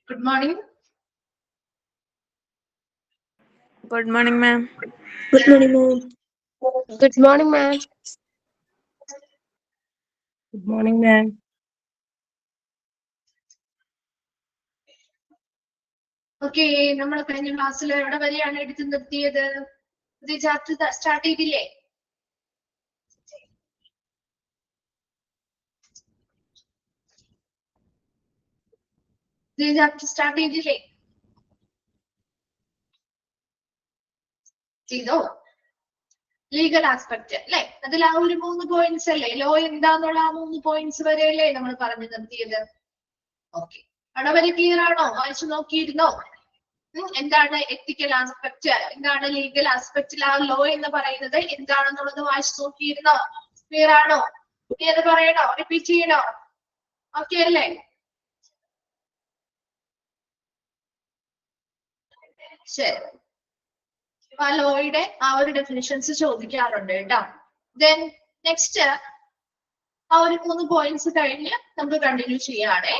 Good morning. Good morning, ma'am. Good morning, ma'am. Good morning, ma'am. Good morning, ma'am. Okay, നമ്മൾ കഴിഞ്ഞ ക്ലാസ്സിൽ എവിടെ വരെയാണ് എടുത്തു നിർത്തിയത്? പുതിയ ചാപ്റ്റർ സ്റ്റാർട്ട് ചെയ്തില്ലേ? പുതിയ ചാപ്റ്റർ സ്റ്റാർട്ട് ചെയ്തില്ലേ? ചെയ്തോ? ലീഗൽ ആസ്പെക്ട് അല്ലെ, അതിൽ ആ ഒരു 3 പോയിന്റ്സ് അല്ലേ, ലോ എന്താന്നുള്ള ആ 3 പോയിന്റ്സ് വരെയല്ലേ നമ്മൾ പറഞ്ഞു നിർത്തിയത്. ഓക്കെ, അവിടെ വരെ ക്ലിയർ ആണോ? വായിച്ചു നോക്കിയിരുന്നോ? എന്താണ് എത്തിക്കൽ ആസ്പെക്ട്, എന്താണ് ലീഗൽ ആസ്പെക്റ്റിൽ ആ ലോ എന്ന് പറയുന്നത് എന്താണെന്നുള്ളത് വായിച്ചു നോക്കിയിരുന്നോ? ക്ലിയർ ആണോ? ക്ലിയർ പറയണോ? റിപ്പീറ്റ് ചെയ്യണോ? ഓക്കെ അല്ലേ? ശരി, ആ ലോയുടെ ആ ഒരു ഡെഫിനിഷൻസ് ചോദിക്കാറുണ്ട് കേട്ടോ. ദെൻ നെക്സ്റ്റ് ആ ഒരു 3 പോയിന്റ്സ് കഴിഞ്ഞ് നമുക്ക് കണ്ടിന്യൂ ചെയ്യാണ്.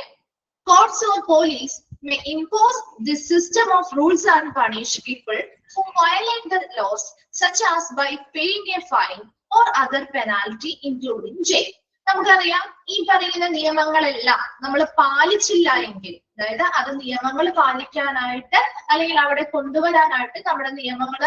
Courts or police may impose this system of rules and punish people who violate the laws, such as by paying a fine or other penalty, including jail. നമുക്കറിയാം, ഈ പറയുന്ന നിയമങ്ങളെല്ലാം നമ്മൾ പാലിച്ചില്ല എങ്കിൽ, അതായത് അത് നിയമങ്ങൾ പാലിക്കാനായിട്ട് അല്ലെങ്കിൽ അവിടെ കൊണ്ടുവരാനായിട്ട് നമ്മുടെ നിയമങ്ങൾ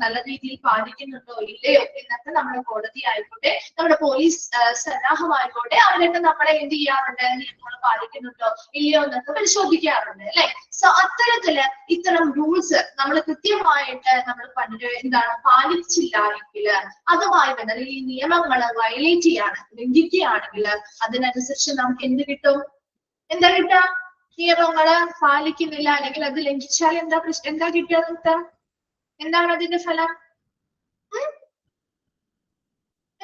നല്ല രീതിയിൽ പാലിക്കുന്നുണ്ടോ ഇല്ലയോ എന്നൊക്കെ നമ്മുടെ കോടതി ആയിക്കോട്ടെ, നമ്മുടെ പോലീസ് സന്നാഹമായിക്കോട്ടെ, അവരൊക്കെ നമ്മളെ എന്ത് ചെയ്യാറുണ്ട്, നിയമങ്ങൾ പാലിക്കുന്നുണ്ടോ ഇല്ലയോ എന്നൊക്കെ പരിശോധിക്കാറുണ്ട് അല്ലെ. സോ അത്തരത്തില് ഇത്തരം റൂൾസ് നമ്മൾ കൃത്യമായിട്ട് നമ്മൾ എന്താണ് പാലിച്ചില്ല എങ്കിൽ, അതുമായി ബന്ധം ഈ നിയമങ്ങൾ വയലേറ്റ് ചെയ്യാണ്, ലംഘിക്കുകയാണെങ്കിൽ അതിനനുസരിച്ച് നമുക്ക് എന്ത് കിട്ടും? എന്താ കിട്ടുക? നിയമങ്ങള് പാലിക്കുന്നില്ല അല്ലെങ്കിൽ അത് ലംഘിച്ചാൽ എന്താ കിട്ടുക? എന്താണ് അതിന്റെ ഫലം?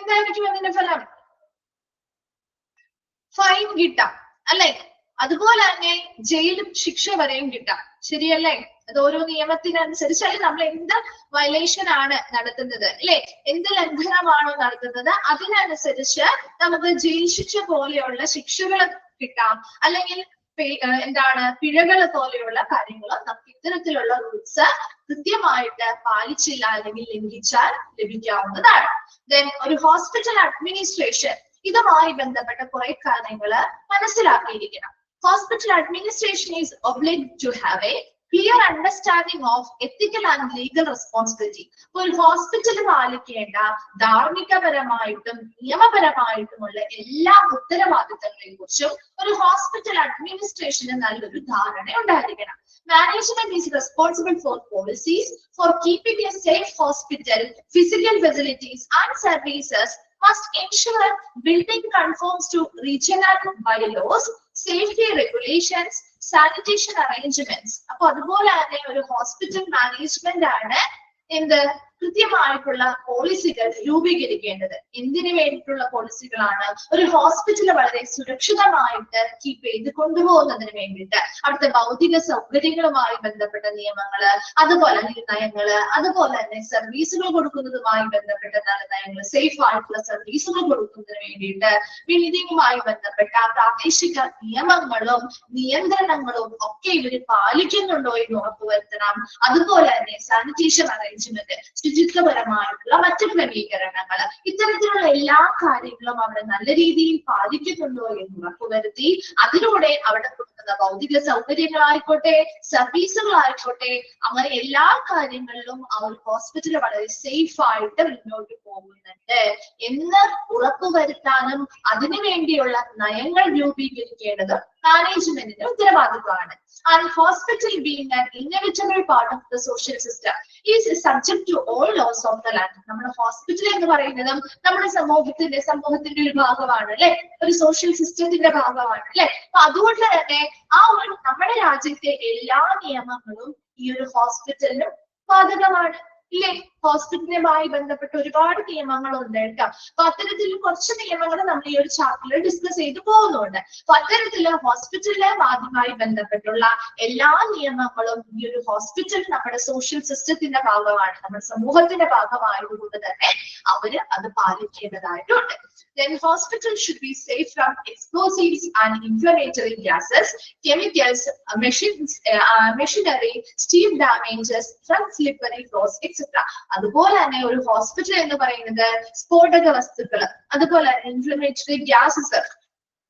എന്തായിരിക്കും അതിന്റെ ഫലം? ഫൈൻ കിട്ടാം അല്ലെ, അതുപോലെ തന്നെ ജയിലും ശിക്ഷ വരെയും കിട്ടാം. ശരിയല്ലേ? അത് ഓരോ നിയമത്തിനനുസരിച്ച്, അല്ലെങ്കിൽ നമ്മൾ എന്ത് വയലേഷൻ ആണ് നടത്തുന്നത് അല്ലെ, എന്ത് ലംഘനമാണോ നടത്തുന്നത് അതിനനുസരിച്ച് നമുക്ക് ജയിൽ ശിക്ഷ പോലെയുള്ള ശിക്ഷകൾ കിട്ടാം, അല്ലെങ്കിൽ എന്താണ് പിഴകൾ പോലെയുള്ള കാര്യങ്ങൾ നമുക്ക് ഇത്തരത്തിലുള്ള റൂൾസ് കൃത്യമായിട്ട് പാലിച്ചില്ല അല്ലെങ്കിൽ ലംഘിച്ചാൽ ലഭിക്കാവുന്നതാണ്. ദെൻ ഒരു ഹോസ്പിറ്റൽ അഡ്മിനിസ്ട്രേഷൻ ഇതുമായി ബന്ധപ്പെട്ട കുറെ കാര്യങ്ങള് മനസ്സിലാക്കിയിരിക്കണം. Hospital administration is obliged to have a clear understanding of ethical and legal responsibility. ഒരു ഹോസ്പിറ്റൽ പാലിക്കേണ്ട ധാർമ്മികപരമായിട്ടും നിയമപരമായിട്ടുമുള്ള എല്ലാ ഉത്തരവാദിത്തങ്ങളെ കുറിച്ചും ഒരു ഹോസ്പിറ്റൽ അഡ്മിനിസ്ട്രേഷന് നല്ലൊരു ധാരണ ഉണ്ടായിരിക്കണം. Management is responsible for policies for keeping a safe hospital, physical facilities and services must ensure building conforms to regional bylaws, safety regulations, sanitation arrangements. അപ്പൊ അതുപോലെ തന്നെ ഒരു ഹോസ്പിറ്റൽ മാനേജ്മെന്റ് ആണ് എന്ത് കൃത്യമായിട്ടുള്ള പോളിസികൾ രൂപീകരിക്കേണ്ടത്. എന്തിനു വേണ്ടിയിട്ടുള്ള പോളിസികളാണ്? ഒരു ഹോസ്പിറ്റൽ വളരെ സുരക്ഷിതമായിട്ട് കീപ്പ് ചെയ്ത് കൊണ്ടുപോകുന്നതിന് വേണ്ടിയിട്ട് അവിടുത്തെ ഭൗതിക സൗകര്യങ്ങളുമായി ബന്ധപ്പെട്ട നിയമങ്ങള്, അതുപോലെ നയങ്ങള്, അതുപോലെ തന്നെ സർവീസുകൾ കൊടുക്കുന്നതുമായി ബന്ധപ്പെട്ട നയങ്ങള്, സേഫ് ആയിട്ടുള്ള സർവീസുകൾ കൊടുക്കുന്നതിന് വേണ്ടിയിട്ട് ബിൽഡിങ്ങുമായി ബന്ധപ്പെട്ട പ്രാദേശിക നിയമങ്ങളും നിയന്ത്രണങ്ങളും ഒക്കെ ഇവര് പാലിക്കുന്നുണ്ടോ എന്ന് ഉറപ്പുവരുത്തണം. അതുപോലെ തന്നെ സാനിറ്റേഷൻ അറേഞ്ച്മെന്റ്, ശുചിത്വപരമായിട്ടുള്ള മറ്റു ക്രമീകരണങ്ങൾ, ഇത്തരത്തിലുള്ള എല്ലാ കാര്യങ്ങളും അവിടെ നല്ല രീതിയിൽ പാലിക്കുന്നുണ്ടോ എന്ന് ഉറപ്പുവരുത്തി അതിലൂടെ അവിടെ കൊടുക്കുന്ന ഭൗതിക സൗകര്യങ്ങളായിക്കോട്ടെ, സർവീസുകളായിക്കോട്ടെ, അങ്ങനെ എല്ലാ കാര്യങ്ങളിലും ആ ഒരു ഹോസ്പിറ്റൽ വളരെ സേഫ് ആയിട്ട് മുന്നോട്ട് പോകുന്നുണ്ട് എന്ന് ഉറപ്പുവരുത്താനും അതിനു വേണ്ടിയുള്ള നയങ്ങൾ രൂപീകരിക്കേണ്ടത് മാനേജ്മെന്റിന്റെ ഉത്തരവാദിത്വമാണ്. And hospital being an inevitable part of the social system is subject to all laws of the land. നമ്മുടെ ഹോസ്പിറ്റൽ എന്ന് പറയുന്നതും നമ്മുടെ സമൂഹത്തിന്റെ ഒരു ഭാഗമാണ് അല്ലെ, ഒരു സോഷ്യൽ സിസ്റ്റത്തിന്റെ ഭാഗമാണ് അല്ലെ. അപ്പൊ അതുകൊണ്ട് തന്നെ ആ ഒരു നമ്മുടെ രാജ്യത്തെ എല്ലാ നിയമങ്ങളും ഈ ഒരു ഹോസ്പിറ്റലിനും ബാധകമാണ് ഇല്ലേ. ഹോസ്പിറ്റലുമായി ബന്ധപ്പെട്ട ഒരുപാട് നിയമങ്ങളുണ്ട് കേട്ടോ. അപ്പൊ അത്തരത്തിൽ കുറച്ച് നിയമങ്ങൾ നമ്മൾ ഈ ഒരു ചാപ്റ്ററിൽ ഡിസ്കസ് ചെയ്ത് പോകുന്നുണ്ട്. അപ്പൊ അത്തരത്തില് ഹോസ്പിറ്റലിലെ ബാധ്യമായി ബന്ധപ്പെട്ടുള്ള എല്ലാ നിയമങ്ങളും ഈ ഒരു ഹോസ്പിറ്റൽ നമ്മുടെ സോഷ്യൽ സിസ്റ്റത്തിന്റെ ഭാഗമാണ്, നമ്മുടെ സമൂഹത്തിന്റെ ഭാഗമായതുകൊണ്ട് തന്നെ അവര് അത് പാലിക്കേണ്ടതായിട്ടുണ്ട്. Then hospitals should be safe from explosives and inflammatory gases, chemicals, machinery, steam damages from slippery floors, etc. അതുപോലെ തന്നെ ഒരു ഹോസ്പിറ്റൽ എന്ന് പറയുന്നത് സ്ഫോടക വസ്തുക്കൾ, അതുപോലെ ഇൻഫ്ലമേറ്ററി ഗ്യാസസ്,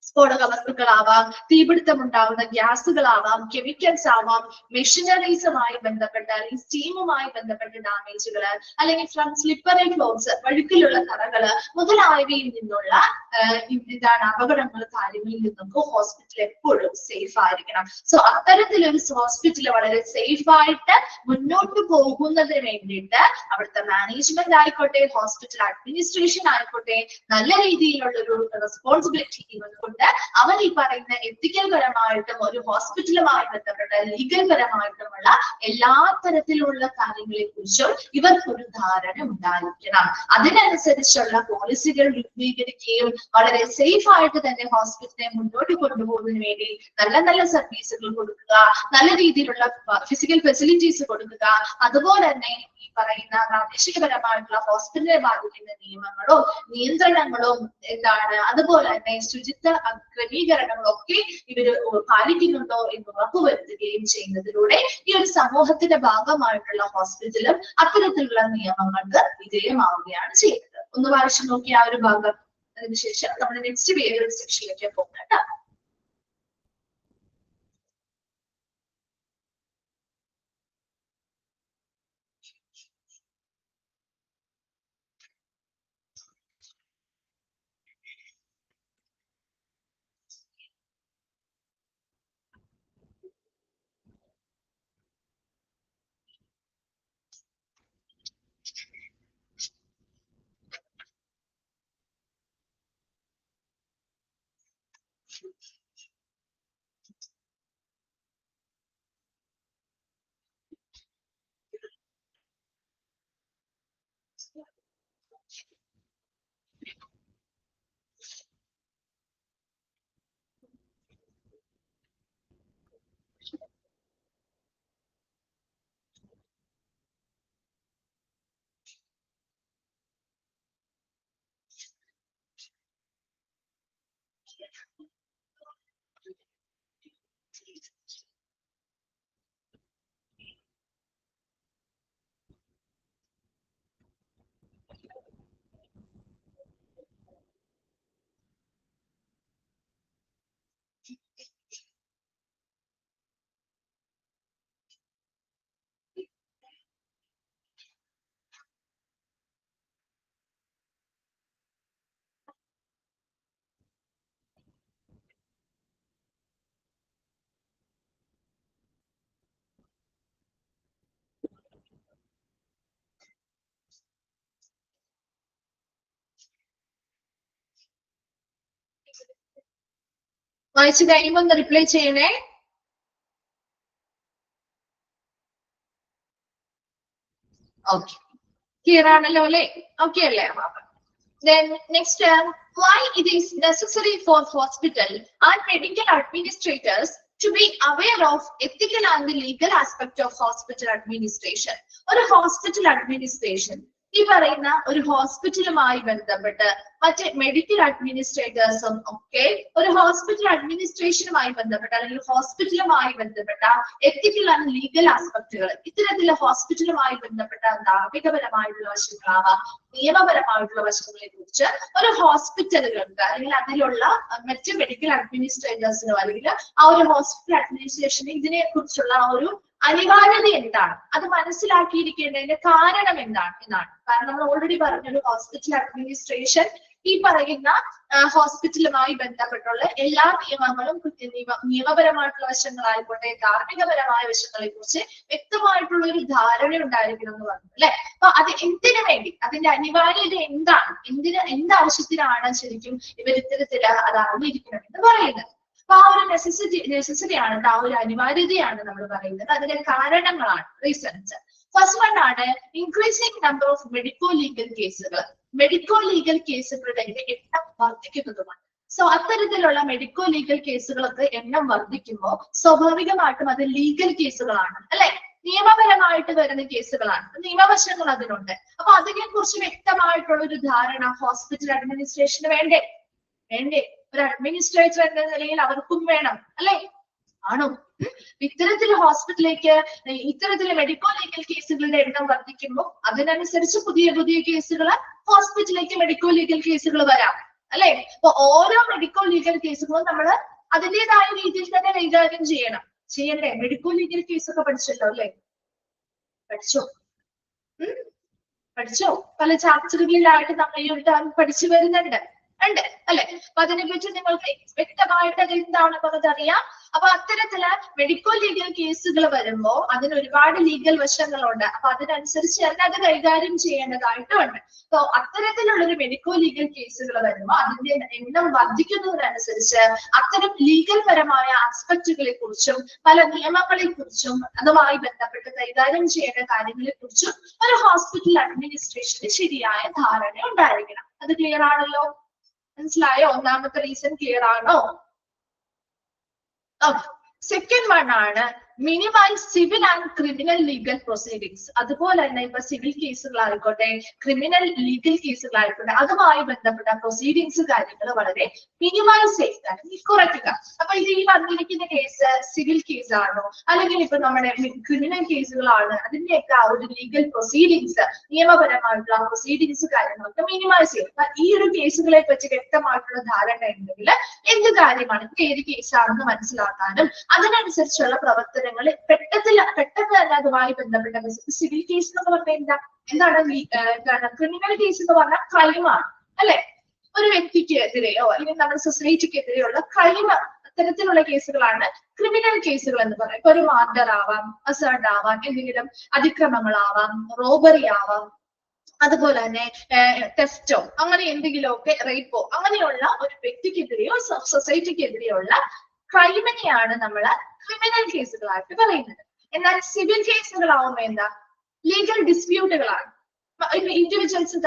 സ്ഫോടക വസ്തുക്കളാവാം, തീപിടുത്തം ഉണ്ടാവുന്ന ഗ്യാസുകളാവാം, കെമിക്കൽസ് ആവാം, മെഷീനറീസുമായി ബന്ധപ്പെട്ട അല്ലെങ്കിൽ സ്റ്റീമുമായി ബന്ധപ്പെട്ട ഡാമേജുകൾ, അല്ലെങ്കിൽ ഫ്രം സ്ലിപ്പറി ഫ്ലോർസ്, വഴുക്കിലുള്ള തറകള് മുതലായവയിൽ നിന്നുള്ള അപകടങ്ങൾ, കാര്യങ്ങളിൽ നിന്നൊക്കെ ഹോസ്പിറ്റൽ എപ്പോഴും സേഫ് ആയിരിക്കണം. സോ അത്തരത്തിലൊരു ഹോസ്പിറ്റൽ വളരെ സേഫ് ആയിട്ട് മുന്നോട്ട് പോകുന്നതിന് വേണ്ടിയിട്ട് അവിടുത്തെ മാനേജ്മെന്റ് ആയിക്കോട്ടെ, ഹോസ്പിറ്റൽ അഡ്മിനിസ്ട്രേഷൻ ആയിക്കോട്ടെ, നല്ല രീതിയിലുള്ള ഒരു റെസ്പോൺസിബിലിറ്റി കൊണ്ട് അവർ ഈ പറയുന്ന എത്തിക്കൽ പരമായിട്ടും ഒരു ഹോസ്പിറ്റലുമായി ബന്ധപ്പെട്ട ലീഗൽ പരമായിട്ടുമുള്ള എല്ലാ തരത്തിലുള്ള കാര്യങ്ങളെ കുറിച്ചും ഇവർക്കൊരു ധാരണ ഉണ്ടായിരിക്കണം. അതിനനുസരിച്ചുള്ള പോളിസികൾ രൂപീകരിക്കുകയും വളരെ സേഫ് ആയിട്ട് തന്നെ ഹോസ്പിറ്റലിനെ മുന്നോട്ട് കൊണ്ടുപോകുന്നതിന് വേണ്ടി നല്ല നല്ല സർവീസുകൾ കൊടുക്കുക, നല്ല രീതിയിലുള്ള ഫിസിക്കൽ ഫെസിലിറ്റീസ് കൊടുക്കുക, അതുപോലെ തന്നെ ഈ പറയുന്ന പ്രാദേശികപരമായിട്ടുള്ള ഹോസ്പിറ്റലിനെ ബാധിക്കുന്ന നിയമങ്ങളും നിയന്ത്രണങ്ങളും അതുപോലെ തന്നെ ശുചിത്വ ക്രമീകരണങ്ങളൊക്കെ ഇവര് പാലിക്കുന്നുണ്ടോ എന്ന് ഉറപ്പുവരുത്തുകയും ചെയ്യുന്നതിലൂടെ ഈ ഒരു സമൂഹത്തിന്റെ ഭാഗമായിട്ടുള്ള ഹോസ്പിറ്റലും അത്തരത്തിലുള്ള നിയമങ്ങൾക്ക് വിധേയമാവുകയാണ് ചെയ്യുന്നത്. ഒന്ന് വായിച്ചു നോക്കിയ ആ ഒരു ഭാഗം. അതിനുശേഷം നമ്മൾ നെക്സ്റ്റ് വേറൊരു സെക്ഷനിലേക്ക് പോകുന്നത് കേട്ടോ. വായിച്ചു കഴിയുമ്പോൾ ഒന്ന് റിപ്ലൈ ചെയ്യണേ. ഓക്കെ, ക്ലിയർ ആണല്ലോ അല്ലെ? ഓക്കെ അല്ലേ? Then next, why it is necessary for hospital and medical administrators to be aware of ethical and legal aspect of hospital administration. ഒരു ഹോസ്പിറ്റൽ അഡ്മിനിസ്ട്രേഷൻ ഈ പറയുന്ന ഒരു ഹോസ്പിറ്റലുമായി ബന്ധപ്പെട്ട് മറ്റ് മെഡിക്കൽ അഡ്മിനിസ്ട്രേറ്റേഴ്സും ഒക്കെ ഒരു ഹോസ്പിറ്റൽ അഡ്മിനിസ്ട്രേഷനുമായി ബന്ധപ്പെട്ട അല്ലെങ്കിൽ ഹോസ്പിറ്റലുമായി ബന്ധപ്പെട്ട എത്തിക്കൽ ആൻഡ് ലീഗൽ ആസ്പെക്ടുകൾ, ഇത്തരത്തിലുള്ള ഹോസ്പിറ്റലുമായി ബന്ധപ്പെട്ട ധാർമ്മികപരമായിട്ടുള്ള വശങ്ങളാവാം, നിയമപരമായിട്ടുള്ള വശങ്ങളെ കുറിച്ച് ഒരു ഹോസ്പിറ്റലുകൾക്ക് അല്ലെങ്കിൽ അതിലുള്ള മറ്റ് മെഡിക്കൽ അഡ്മിനിസ്ട്രേറ്റേഴ്സിനോ അല്ലെങ്കിൽ ആ ഒരു ഹോസ്പിറ്റൽ അഡ്മിനിസ്ട്രേഷന് ഇതിനെ കുറിച്ചുള്ള ആ ഒരു അനിവാര്യത എന്താണ്, അത് മനസ്സിലാക്കിയിരിക്കേണ്ടതിന്റെ കാരണം എന്താണ് എന്നാണ്. കാരണം നമ്മൾ ഓൾറെഡി പറഞ്ഞൊരു ഹോസ്പിറ്റൽ അഡ്മിനിസ്ട്രേഷൻ ഈ പറയുന്ന ഹോസ്പിറ്റലുമായി ബന്ധപ്പെട്ടുള്ള എല്ലാ നിയമങ്ങളും നിയമപരമായിട്ടുള്ള വശങ്ങളായിക്കോട്ടെ ധാർമ്മികപരമായ വശങ്ങളെ കുറിച്ച് വ്യക്തമായിട്ടുള്ള ഒരു ധാരണ ഉണ്ടായിരിക്കണം എന്ന് പറഞ്ഞു അല്ലെ. അപ്പൊ അത് എന്തിനു വേണ്ടി, അതിന്റെ അനിവാര്യത എന്താണ്, എന്താവശ്യത്തിനാണ് ശരിക്കും ഇവർ ഇത്തരത്തില് അത് അറിഞ്ഞിരിക്കണം എന്ന് പറയുന്നത്. അപ്പൊ ആ ഒരു നെസസിറ്റിയാണ്, ആ ഒരു അനിവാര്യതയാണ് നമ്മൾ പറയുന്നത്. അതിന്റെ കാരണങ്ങളാണ്, റീസൺസ്. ഫസ്റ്റ് വൺ ആണ് increasing number of medico legal കേസുകൾ. മെഡിക്കോ ലീഗൽ കേസുകളുടെ എണ്ണം വർദ്ധിക്കുന്നതുമാണ്. സോ അത്തരത്തിലുള്ള മെഡിക്കോ ലീഗൽ കേസുകളൊക്കെ എണ്ണം വർദ്ധിക്കുമ്പോൾ സ്വാഭാവികമായിട്ടും അത് ലീഗൽ കേസുകളാണ് അല്ലെ. നിയമപരമായിട്ട് വരുന്ന കേസുകളാണ്. നിയമവശങ്ങൾ അതിനുണ്ട്. അപ്പൊ അതിനെ കുറിച്ച് വ്യക്തമായിട്ടുള്ള ഒരു ധാരണ ഹോസ്പിറ്റൽ അഡ്മിനിസ്ട്രേഷന് വേണ്ടേ? ഒരു അഡ്മിനിസ്ട്രേറ്റർ എന്ന നിലയിൽ അവർക്കും വേണം, അല്ലെ? ആണോ? ഇത്തരത്തില് ഹോസ്പിറ്റലിലേക്ക് ഇത്തരത്തില് മെഡിക്കോ ലീഗൽ കേസുകളുടെ എണ്ണം വർദ്ധിക്കുമ്പോൾ അതിനനുസരിച്ച് പുതിയ പുതിയ കേസുകൾ ഹോസ്പിറ്റലിലേക്ക് മെഡിക്കോ ലീഗൽ കേസുകൾ വരാം, അല്ലെ? അപ്പൊ ഓരോ മെഡിക്കോ ലീഗൽ കേസുകളും നമ്മൾ അതിൻ്റെതായ രീതിയിൽ തന്നെ കൈകാര്യം ചെയ്യണ്ടേ? മെഡിക്കോ ലീഗൽ കേസൊക്കെ പഠിച്ചല്ലോ, അല്ലെ? പഠിച്ചോ? പല ചാപ്റ്ററുകളിലായിട്ട് നമ്മൾ ഈ ഒരു ടേം പഠിച്ചു വരുന്നുണ്ട്, അല്ലെ? അപ്പൊ അതിനെപ്പറ്റി നിങ്ങൾക്ക് വ്യക്തമായിട്ട് അത് എന്താണെന്നുള്ളത് അറിയാം. അപ്പൊ അത്തരത്തില് മെഡിക്കോ ലീഗൽ കേസുകൾ വരുമ്പോ അതിന് ഒരുപാട് ലീഗൽ വശങ്ങളുണ്ട്. അപ്പൊ അതിനനുസരിച്ച് തന്നെ അത് കൈകാര്യം ചെയ്യേണ്ടതായിട്ടുണ്ട്. അപ്പൊ അത്തരത്തിലുള്ള ഒരു മെഡിക്കോ ലീഗൽ കേസുകൾ വരുമ്പോൾ അതിന്റെ എണ്ണം വർദ്ധിക്കുന്നതിനനുസരിച്ച് അത്തരം ലീഗൽ പരമായ ആസ്പെക്റ്റുകളെ കുറിച്ചും പല നിയമങ്ങളെ കുറിച്ചും അതുമായി ബന്ധപ്പെട്ട് കൈകാര്യം ചെയ്യേണ്ട കാര്യങ്ങളെ കുറിച്ചും ഒരു ഹോസ്പിറ്റൽ അഡ്മിനിസ്ട്രേഷന് ശരിയായ ധാരണ ഉണ്ടായിരിക്കണം. അത് ക്ലിയർ ആണല്ലോ? മനസ്സിലായോ? ഒന്നാമത്തെ റീസൺ ക്ലിയർ ആണോ? സെക്കൻഡ് വൺ ആണ് minimise civil and criminal legal proceedings. അതുപോലെ തന്നെ ഇപ്പൊ സിവിൽ കേസുകളായിക്കോട്ടെ ക്രിമിനൽ ലീഗൽ കേസുകളായിക്കോട്ടെ അതുമായി ബന്ധപ്പെട്ട പ്രൊസീഡിങ്സ് കാര്യങ്ങൾ വളരെ മിനിമൈസ് ചെയ്താൽ കുറയ്ക്കുക. അപ്പൊ ഇത് ഈ വന്നിരിക്കുന്ന കേസ് സിവിൽ കേസാണോ അല്ലെങ്കിൽ ഇപ്പൊ നമ്മുടെ ക്രിമിനൽ കേസുകളാണ്, അതിന്റെയൊക്കെ ആ ഒരു ലീഗൽ പ്രൊസീഡിങ്സ് നിയമപരമായിട്ടുള്ള പ്രൊസീഡിങ്സ് കാര്യങ്ങളൊക്കെ മിനിമൈസ് ചെയ്യും. ഈ ഒരു കേസുകളെ പറ്റി വ്യക്തമായിട്ടുള്ള ധാരണ ഉണ്ടെങ്കിൽ എന്ത് കാര്യമാണ് ഏത് കേസാണെന്ന് മനസ്സിലാക്കാനും അതിനനുസരിച്ചുള്ള പ്രവർത്തനങ്ങൾ പെട്ടെന്ന് തന്നെ അതുമായി ബന്ധപ്പെട്ട സിവിൽ കേസ് എന്ന് പറഞ്ഞാൽ എന്താണ്? ക്രിമിനൽ കേസ് എന്ന് പറഞ്ഞാൽ ക്രൈമാണ്, അല്ലെ? ഒരു വ്യക്തിക്കെതിരെയോ അല്ലെങ്കിൽ നമ്മുടെ സൊസൈറ്റിക്കെതിരെയുള്ള ക്രൈം അത്തരത്തിലുള്ള കേസുകളാണ് ക്രിമിനൽ കേസുകൾ എന്ന് പറയുന്നത്. ഇപ്പൊ ഒരു മർഡർ ആവാം, അസൾട്ട് ആവാം, എന്തെങ്കിലും അതിക്രമങ്ങളാവാം, റോബറി ആവാം, അതുപോലെ തന്നെ തെഫ്റ്റോ അങ്ങനെ എന്തെങ്കിലുമൊക്കെ റേപ്പോ അങ്ങനെയുള്ള ഒരു വ്യക്തിക്കെതിരെയോ സൊസൈറ്റിക്കെതിരെയോ ക്രൈമിനെയാണ് നമ്മൾ ക്രിമിനൽ കേസുകളായിട്ട് പറയുന്നത്. എന്നാൽ സിവിൽ കേസുകളാവുമ്പോൾ എന്താ? ലീഗൽ ഡിസ്പ്യൂട്ടുകളാണ്. ഇൻഡിവിജ്വൽസ്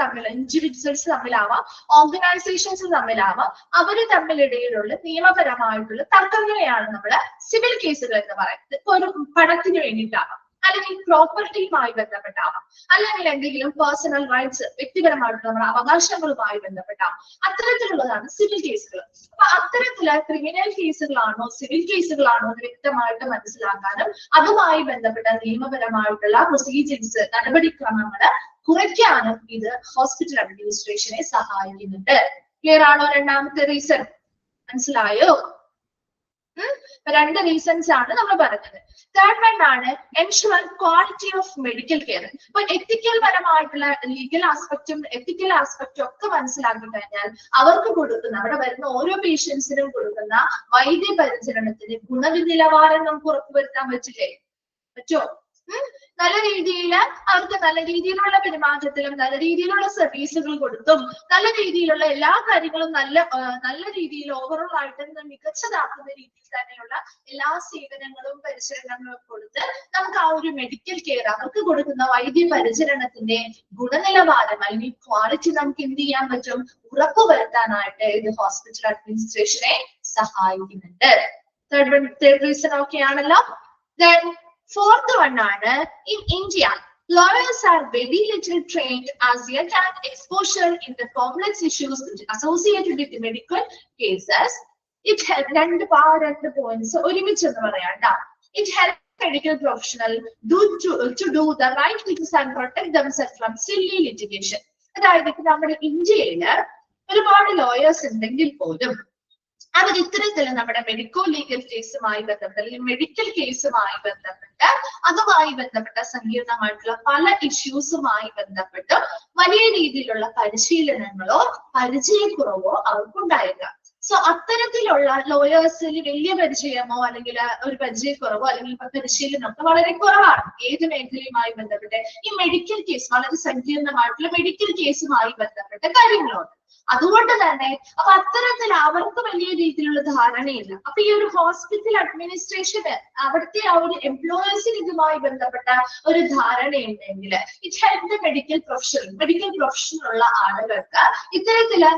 തമ്മിലാവാം, ഓർഗനൈസേഷൻസ് തമ്മിലാവാം, അവര് തമ്മിലിടയിലുള്ള നിയമപരമായിട്ടുള്ള തർക്കങ്ങളെയാണ് നമ്മൾ സിവിൽ കേസുകൾ എന്ന് പറയുന്നത്. ഇപ്പൊ ഒരു പണത്തിന് വേണ്ടിയിട്ടാവാം, അല്ലെങ്കിൽ പ്രോപ്പർട്ടിയുമായി ബന്ധപ്പെട്ടാവാം, അല്ലെങ്കിൽ എന്തെങ്കിലും പേഴ്സണൽ റൈറ്റ്സ് വ്യക്തിപരമായിട്ടുള്ള നമ്മുടെ അവകാശങ്ങളുമായി ബന്ധപ്പെട്ടാവാം. അത്തരത്തിലുള്ളതാണ് സിവിൽ കേസുകൾ. അപ്പൊ അത്തരത്തില് ക്രിമിനൽ കേസുകളാണോ സിവിൽ കേസുകളാണോ എന്ന് വ്യക്തമായിട്ട് മനസ്സിലാക്കാനും അതുമായി ബന്ധപ്പെട്ട നിയമപരമായിട്ടുള്ള പ്രൊസീജിയേഴ്സ് നടപടിക്രമങ്ങള് കുറയ്ക്കാനും ഇത് ഹോസ്പിറ്റൽ അഡ്മിനിസ്ട്രേഷനെ സഹായിക്കുന്നുണ്ട്. ക്ലിയർ ആണോ? രണ്ടാമത്തെ റീസൺ മനസ്സിലായോ? രണ്ട് റീസൺസ് ആണ് നമ്മൾ പറഞ്ഞത്. തേർഡ് വൺ ആണ് ensure quality of medical care. അപ്പൊ എത്തിക്കൽ പരമായിട്ടുള്ള ലീഗൽ ആസ്പെക്റ്റും എത്തിക്കൽ ആസ്പെക്റ്റും ഒക്കെ മനസ്സിലാക്കി കഴിഞ്ഞാൽ അവർക്ക് കൊടുക്കുന്ന അവിടെ വരുന്ന ഓരോ പേഷ്യൻസിനും കൊടുക്കുന്ന വൈദ്യപരിചരണത്തിന് ഗുണനിലവാരം നമുക്ക് ഉറപ്പുവരുത്താൻ പറ്റുമോ? നല്ല രീതിയിൽ അവർക്ക് നല്ല രീതിയിലുള്ള പെരുമാറ്റത്തിലും നല്ല രീതിയിലുള്ള സർവീസുകൾ കൊടുത്തും നല്ല രീതിയിലുള്ള എല്ലാ കാര്യങ്ങളും നല്ല രീതിയിൽ ഓവറോൾ ആയിട്ട് മികച്ചതാക്കുന്ന രീതിയിൽ തന്നെയുള്ള എല്ലാ സേവനങ്ങളും പരിചരണങ്ങളും കൊടുത്ത് നമുക്ക് ആ ഒരു മെഡിക്കൽ കെയർ അവർക്ക് കൊടുക്കുന്ന വൈദ്യ പരിചരണത്തിന്റെ ഗുണനിലവാരം അല്ലെങ്കിൽ ക്വാളിറ്റി നമുക്ക് എന്ത് ചെയ്യാൻ പറ്റും? ഉറപ്പുവരുത്താനായിട്ട് ഇത് ഹോസ്പിറ്റൽ അഡ്മിനിസ്ട്രേഷനെ സഹായിക്കുന്നുണ്ട്. തേർഡ് റീസൺ ഓക്കെ ആണല്ലോ. Then fourth one ആണ് in India lawyers are very little trained as yet and exposure in the complex issues associated with the medical cases. It helps രണ്ട് points ഒരുമിച്ച് എന്ന് പറയാം. It helps medical professional to do the right things and protect themselves from silly litigation. അതായത് നമ്മുടെ ഇന്ത്യയില് ഒരുപാട് lawyers ഉണ്ടെങ്കിൽ പോലും അവർ ഇത്തരത്തിൽ നമ്മുടെ മെഡിക്കോ ലീഗൽ കേസുമായി ബന്ധപ്പെട്ട് അല്ലെങ്കിൽ മെഡിക്കൽ കേസുമായി ബന്ധപ്പെട്ട് അതുമായി ബന്ധപ്പെട്ട സങ്കീർണമായിട്ടുള്ള പല ഇഷ്യൂസുമായി ബന്ധപ്പെട്ട് വലിയ രീതിയിലുള്ള പരിശീലനങ്ങളോ പരിചയക്കുറവോ അവർക്കുണ്ടായേക്കാം. സോ അത്തരത്തിലുള്ള ലോയേഴ്സിൽ വലിയ പരിചയമോ അല്ലെങ്കിൽ ഒരു പരിചയക്കുറവോ അല്ലെങ്കിൽ പരിശീലനമൊക്കെ വളരെ കുറവാണ്. ഏത് മേഖലയുമായി ബന്ധപ്പെട്ട് ഈ മെഡിക്കൽ കേസ് വളരെ സങ്കീർണമായിട്ടുള്ള മെഡിക്കൽ കേസുമായി ബന്ധപ്പെട്ട കാര്യങ്ങളുണ്ട്. അതുകൊണ്ട് തന്നെ അപ്പൊ അത്തരത്തിൽ അവർക്ക് വലിയ രീതിയിലുള്ള ധാരണയില്ല. അപ്പൊ ഈ ഒരു ഹോസ്പിറ്റൽ അഡ്മിനിസ്ട്രേഷന് അവിടുത്തെ ആ ഒരു എംപ്ലോയേഴ്സിന് ഇതുമായി ബന്ധപ്പെട്ട ഒരു ധാരണയുണ്ടെങ്കിൽ ഇറ്റ് ഹെൽപ് ദ മെഡിക്കൽ പ്രൊഫഷനുള്ള ആളുകൾക്ക് ഇത്തരത്തില്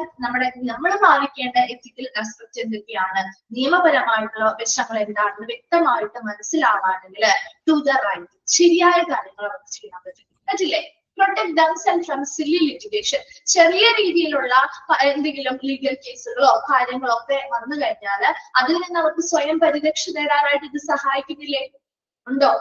നമ്മൾ പാലിക്കേണ്ട എത്തിക്കൽ ആസ്പെക്ട് എന്തൊക്കെയാണ്, നിയമപരമായിട്ടുള്ള വശങ്ങൾ എന്താണെന്ന് വ്യക്തമായിട്ട് മനസ്സിലാവാണെങ്കിൽ ടു ദ റൈറ്റ് ശരിയായ കാര്യങ്ങൾ അവർക്ക് ചെയ്യാൻ പറ്റില്ലേ? Protect themself from silly litigation. ചെറിയ രീതിയിലുള്ള എന്തെങ്കിലും ലീഗൽ കേസുകളോ കാര്യങ്ങളോ ഒക്കെ വന്നു കഴിഞ്ഞാൽ അതിൽ നിന്ന് അവർക്ക് സ്വയം പരിരക്ഷ നേടാനായിട്ട് ഇത് സഹായിക്കുന്നില്ലേ? ഉണ്ടോ?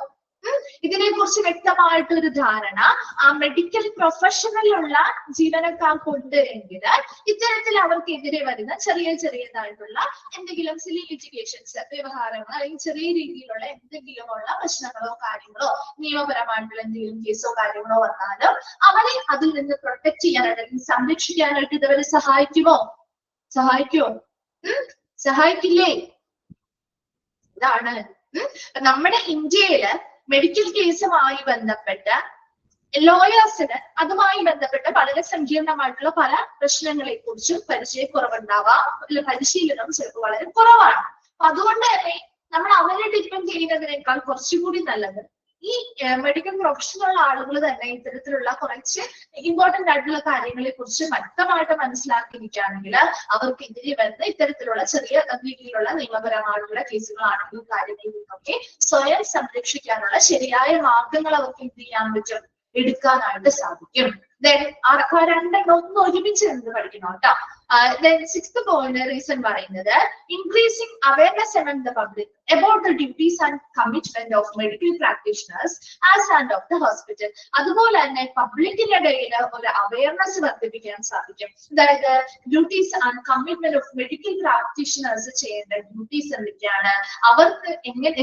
ഇതിനെ കുറിച്ച് വ്യക്തമായിട്ട് ഒരു ധാരണ ആ മെഡിക്കൽ പ്രൊഫഷനിലുള്ള ജീവനക്കാർക്കുണ്ട് എങ്കിൽ ഇത്തരത്തിൽ അവർക്കെതിരെ വരുന്ന ചെറിയതായിട്ടുള്ള എന്തെങ്കിലും സില്ലി ലിറ്റിഗേഷൻസ് വ്യവഹാരങ്ങൾ അല്ലെങ്കിൽ ചെറിയ രീതിയിലുള്ള എന്തെങ്കിലുമുള്ള പ്രശ്നങ്ങളോ കാര്യങ്ങളോ നിയമപരമായിട്ടുള്ള എന്തെങ്കിലും കേസോ കാര്യങ്ങളോ വന്നാലും അവരെ അതിൽ നിന്ന് പ്രൊട്ടക്ട് ചെയ്യാനായിട്ട് അല്ലെങ്കിൽ സംരക്ഷിക്കാനായിട്ട് ഇതവരെ സഹായിക്കുമോ? സഹായിക്കില്ലേ? ഇതാണ് നമ്മുടെ ഇന്ത്യയില് മെഡിക്കൽ കേസുമായി ബന്ധപ്പെട്ട് ലോയേഴ്സിന് അതുമായി ബന്ധപ്പെട്ട് വളരെ സങ്കീർണമായിട്ടുള്ള പല പ്രശ്നങ്ങളെ കുറിച്ചും പരിചയക്കുറവുണ്ടാവാം, പരിശീലനം ചിലപ്പോൾ വളരെ കുറവാണ്. അപ്പൊ അതുകൊണ്ട് തന്നെ നമ്മൾ അവരെ ഡിപ്പെൻഡ് ചെയ്യുന്നതിനേക്കാൾ കുറച്ചുകൂടി നല്ലത് ഈ മെഡിക്കൽ പ്രൊഫഷണൽ ആളുകൾ തന്നെ ഇത്തരത്തിലുള്ള കുറച്ച് ഇമ്പോർട്ടന്റ് ആയിട്ടുള്ള കാര്യങ്ങളെ കുറിച്ച് വ്യക്തമായിട്ട് മനസ്സിലാക്കിയിരിക്കുകയാണെങ്കിൽ അവർക്കെതിരെ വരുന്ന ഇത്തരത്തിലുള്ള ചെറിയ രീതിയിലുള്ള നിയമപരമായിട്ടുള്ള കേസുകളാണെങ്കിലും കാര്യങ്ങളിൽ നിന്നൊക്കെ സ്വയം സംരക്ഷിക്കാനുള്ള ശരിയായ മാർഗങ്ങൾ അവർക്ക് എന്ത് ചെയ്യാൻ പറ്റും, എടുക്കാനായിട്ട് സാധിക്കും. ദെൻ രണ്ടെണ്ണം ഒന്ന് ഒരുമിച്ച് നിന്ന് പഠിക്കണം കേട്ടോ. Then sixth point reason പറയുന്നത് increasing awareness among the public about the duties and commitment of medical practitioners as and of the hospital. അതുപോലെ തന്നെ പബ്ലിക്കിനിടയിൽ ഒരു അവയർനെസ് വർദ്ധിപ്പിക്കാൻ സാധിക്കും. അതായത് duties and commitment of medical practitioners ചെയ്യേണ്ട ഡ്യൂട്ടീസ് എന്തൊക്കെയാണ്, അവർക്ക്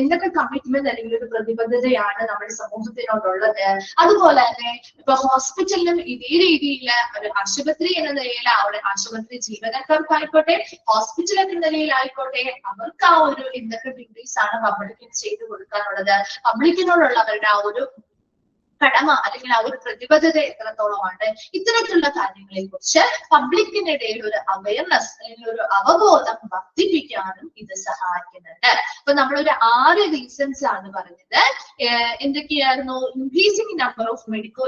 എന്തൊക്കെ കമ്മിറ്റ്മെന്റ് അല്ലെങ്കിൽ ഒരു പ്രതിബദ്ധതയാണ് നമ്മുടെ സമൂഹത്തിനോടുള്ളത്. അതുപോലെ തന്നെ ഇപ്പൊ ഹോസ്പിറ്റലിലും ഇതേ രീതിയിൽ ഒരു ആശുപത്രി എന്ന നിലയിൽ അവിടെ ആശുപത്രി ജീവനക്കാർക്കായിക്കോട്ടെ ഹോസ്പിറ്റൽ എന്ന നിലയിലായിക്കോട്ടെ അവർക്ക് ആ ഒരു എന്തൊക്കെ ഡ്യൂട്ടീസ് ആണ് പബ്ലിക്കിന് ചെയ്തു കൊടുക്കാനുള്ളത്, പബ്ലിക്കിനോടുള്ള അവരുടെ ആ ഒരു കടമ അല്ലെങ്കിൽ ആ ഒരു പ്രതിബദ്ധത എത്രത്തോളമാണ്, ഇത്തരത്തിലുള്ള കാര്യങ്ങളെ കുറിച്ച് പബ്ലിക്കിനിടയിൽ ഒരു അവയർനെസ് അല്ലെങ്കിൽ ഒരു അവബോധം വർദ്ധിപ്പിക്കാനും ഇത് സഹായിക്കുന്നുണ്ട്. അപ്പൊ നമ്മളൊരു 6 റീസൺസ് ആണ് പറഞ്ഞത്. എന്തൊക്കെയായിരുന്നു? Increasing number of medico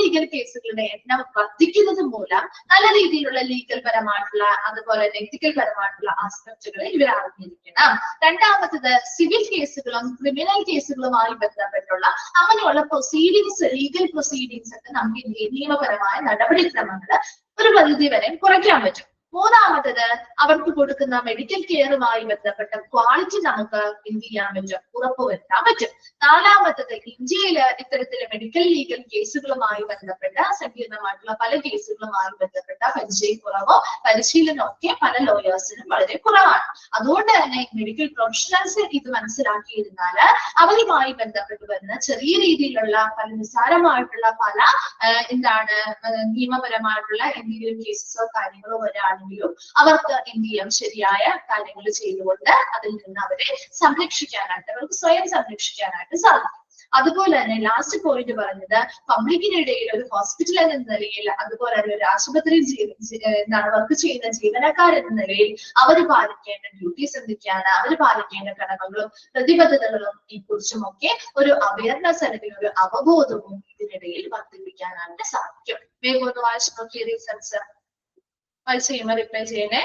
legal കേസുകളുടെ എണ്ണം വർദ്ധിക്കുന്നത് മൂലം നല്ല രീതിയിലുള്ള ലീഗൽ പരമായിട്ടുള്ള അതുപോലെ എത്തിക്കൽ പരമായിട്ടുള്ള ആസ്പെക്ടുകൾ ഇവർ അറിഞ്ഞിരിക്കണം. രണ്ടാമത്തത് സിവിൽ കേസുകളും ക്രിമിനൽ കേസുകളുമായി ബന്ധപ്പെട്ടുള്ള അങ്ങനെയുള്ള ലീഗൽ പ്രൊസീഡിങ്സ് ഒക്കെ നമുക്ക് നിയമപരമായ നടപടിക്രമങ്ങൾ ഒരു പരിധി വരെ കുറയ്ക്കാൻ പറ്റും. മൂന്നാമത്തത് അവർക്ക് കൊടുക്കുന്ന മെഡിക്കൽ കെയറുമായി ബന്ധപ്പെട്ട ക്വാളിറ്റി നമുക്ക് എന്ത് ചെയ്യാൻ പറ്റും, ഉറപ്പുവരുത്താൻ പറ്റും. നാലാമത്തത് ഇന്ത്യയില് ഇത്തരത്തിലെ മെഡിക്കൽ ലീഗൽ കേസുകളുമായി ബന്ധപ്പെട്ട സങ്കീർണമായിട്ടുള്ള പല കേസുകളുമായി ബന്ധപ്പെട്ട പരിചയക്കുറവോ പരിശീലനമോ ഒക്കെ പല ലോയേഴ്സിനും വളരെ കുറവാണ്. അതുകൊണ്ട് തന്നെ മെഡിക്കൽ പ്രൊഫഷണൽസ് ഇത് മനസ്സിലാക്കിയിരുന്നാല് അവരുമായി ബന്ധപ്പെട്ട് വരുന്ന ചെറിയ രീതിയിലുള്ള പല നിസ്സാരമായിട്ടുള്ള പല നിയമപരമായിട്ടുള്ള എന്തെങ്കിലും കേസസോ കാര്യങ്ങളോ വരാണെങ്കിലും അവർക്ക് എന്ത് ചെയ്യാം, ശരിയായ കാര്യങ്ങൾ ചെയ്തുകൊണ്ട് അതിൽ നിന്ന് അവരെ സംരക്ഷിക്കാനായിട്ട് അവർക്ക് സ്വയം സംരക്ഷിക്കാനായിട്ട് സാധിക്കും. അതുപോലെ തന്നെ ലാസ്റ്റ് പോയിന്റ് പറഞ്ഞത് പബ്ലിക്കിനിടയിൽ ഒരു ഹോസ്പിറ്റൽ എന്ന നിലയിൽ അതുപോലെ തന്നെ ഒരു ആശുപത്രി വർക്ക് ചെയ്യുന്ന ജീവനക്കാർ എന്ന നിലയിൽ അവർ പാലിക്കേണ്ട ഡ്യൂട്ടീസ് എന്തൊക്കെയാണ്, അവർ പാലിക്കേണ്ട കടമകളും പ്രതിബദ്ധതകളും ഈ കുറിച്ചും ഒക്കെ ഒരു അവയർനെസ് അല്ലെങ്കിൽ ഒരു അവബോധവും ഇതിനിടയിൽ വർദ്ധിപ്പിക്കാനായിട്ട് സാധിക്കും. വേഗം ഒന്ന് വായിച്ചു നോക്കിയ റീസൺസ് വായിച്ചു കഴിയുമ്പോൾ റിപ്ലൈ ചെയ്യണേ.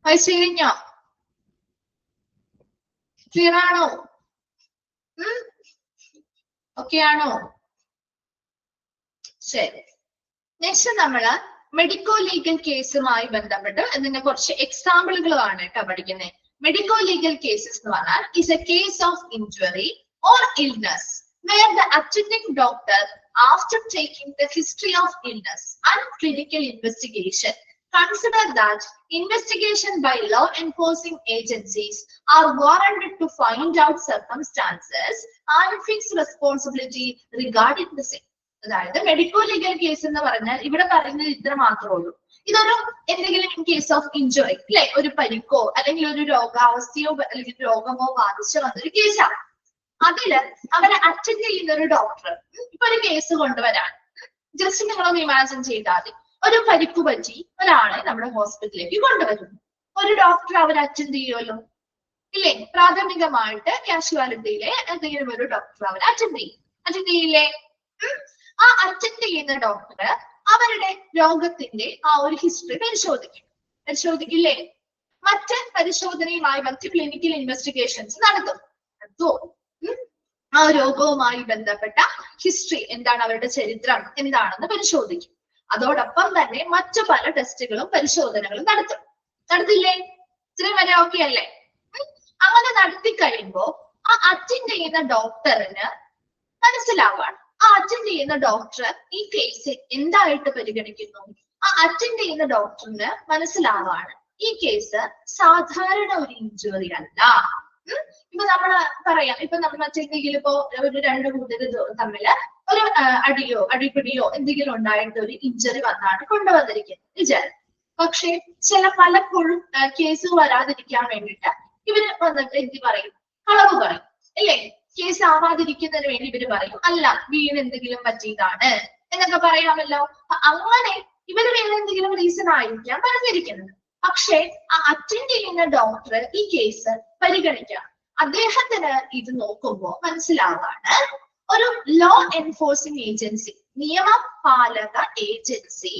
വായിച്ചു കഴിഞ്ഞോ? ക്ലിയർ ആണോ? ഓക്കെ ആണോ? ശരി. നെക്സ്റ്റ് നമ്മള് മെഡിക്കോ ലീഗൽ കേസുമായി ബന്ധപ്പെട്ട് ഇതിന്റെ കുറച്ച് എക്സാമ്പിളുകളാണ് കേട്ടോ പഠിക്കുന്നത്. മെഡിക്കോ ലീഗൽ കേസസ് എന്ന് പറഞ്ഞാൽ is A case of injury or illness where the attending doctor, after taking the history of illness and clinical investigation, consider that investigation by law enforcing agencies are warranted to find out circumstances and fix responsibility regarding the same. അതായത് medico legal case എന്ന് പറഞ്ഞാൽ ഇവിടെ പറയുന്നത് ഇത്ര മാത്രമേ ഉള്ളൂ. ഇതൊരു എന്തെങ്കിലും ഇൻ കേസ് ഓഫ് ഇഞ്ചുറി അല്ലെ, ഒരു പരിക്കോ അല്ലെങ്കിൽ ഒരു രോഗാവസ്ഥയോ അല്ലെങ്കിൽ രോഗമോ ബാധിച്ചു വന്നൊരു കേസാണ്. അതില് അവരെ അറ്റൻഡ് ചെയ്യുന്ന ഒരു ഡോക്ടർ ഇപ്പൊ ഒരു കേസ് കൊണ്ടുവരാണ്. ജസ്റ്റ് നിങ്ങളൊന്ന് ഇമാജിൻ ചെയ്താൽ മതി, ഒരു പരിക്ക് പറ്റി ഒരാളെ നമ്മുടെ ഹോസ്പിറ്റലിലേക്ക് കൊണ്ടുവരുന്നു. ഒരു ഡോക്ടർ അവർ അറ്റൻഡ് ചെയ്യുമല്ലോ ഇല്ലേ? പ്രാഥമികമായിട്ട് കാഷ്വാലിറ്റിയിലെ എന്തെങ്കിലും ഒരു ഡോക്ടർ അവർ അറ്റൻഡ് ചെയ്യില്ലേ? ആ അറ്റൻഡ് ചെയ്യുന്ന ഡോക്ടർ അവരുടെ രോഗത്തിന്റെ ആ ഒരു ഹിസ്റ്ററി പരിശോധിക്കില്ലേ? മറ്റ് പരിശോധനയുമായി മറ്റ് ക്ലിനിക്കൽ ഇൻവെസ്റ്റിഗേഷൻസ് നടത്തുമോ? ആ രോഗവുമായി ബന്ധപ്പെട്ട ഹിസ്റ്ററി എന്താണ്, അവരുടെ ചരിത്രം എന്താണെന്ന് പരിശോധിക്കും. അതോടൊപ്പം തന്നെ മറ്റു പല ടെസ്റ്റുകളും പരിശോധനകളും നടത്തില്ലേ? ഇത്രയും വരെ ഓക്കെ അല്ലേ? അങ്ങനെ നടത്തി കഴിയുമ്പോ ആ അറ്റൻഡ് ചെയ്യുന്ന ഡോക്ടറിന് മനസ്സിലാവാണ്, ആ അറ്റൻഡ് ചെയ്യുന്ന ഡോക്ടർ ഈ കേസ് എന്തായിട്ട് പരിഗണിക്കുന്നു. ആ അറ്റൻഡ് ചെയ്യുന്ന ഡോക്ടറിന് മനസ്സിലാവാണ് ഈ കേസ് സാധാരണ ഒരു ഇഞ്ചുറി അല്ല. ഇപ്പൊ നമ്മള് പറയാം, ഇപ്പൊ നമ്മൾ മറ്റെന്തെങ്കിലും ഇപ്പോ ഒരു രണ്ട് കൂട്ടര് തമ്മില് ഒരു അടിപിടിയോ എന്തെങ്കിലും ഉണ്ടായിട്ട് ഒരു ഇഞ്ചറി വന്നാണ് കൊണ്ടുവന്നിരിക്കുന്നത് വിചാരം. പക്ഷെ പലപ്പോഴും കേസ് വരാതിരിക്കാൻ വേണ്ടിയിട്ട് ഇവര് വന്നിട്ട് എന്ത് പറയും? കളവ് പറയും അല്ലേ? കേസ് ആവാതിരിക്കുന്നതിന് വേണ്ടി ഇവര് പറയും അല്ല, വീണ് എന്തെങ്കിലും പറ്റിയതാണ് എന്നൊക്കെ പറയാമല്ലോ. അങ്ങനെ ഇവര് വേറെ എന്തെങ്കിലും റീസൺ ആയിരിക്കാം പറഞ്ഞിരിക്കുന്നത്. പക്ഷെ ആ അറ്റൻഡ് ചെയ്യുന്ന ഡോക്ടർ ഈ കേസ് പരിഗണിക്കാം. അദ്ദേഹത്തിന് ഇത് നോക്കുമ്പോ മനസ്സിലാവാണ് ഒരു ലോ എൻഫോഴ്സിംഗ് ഏജൻസി, നിയമപാലക ഏജൻസി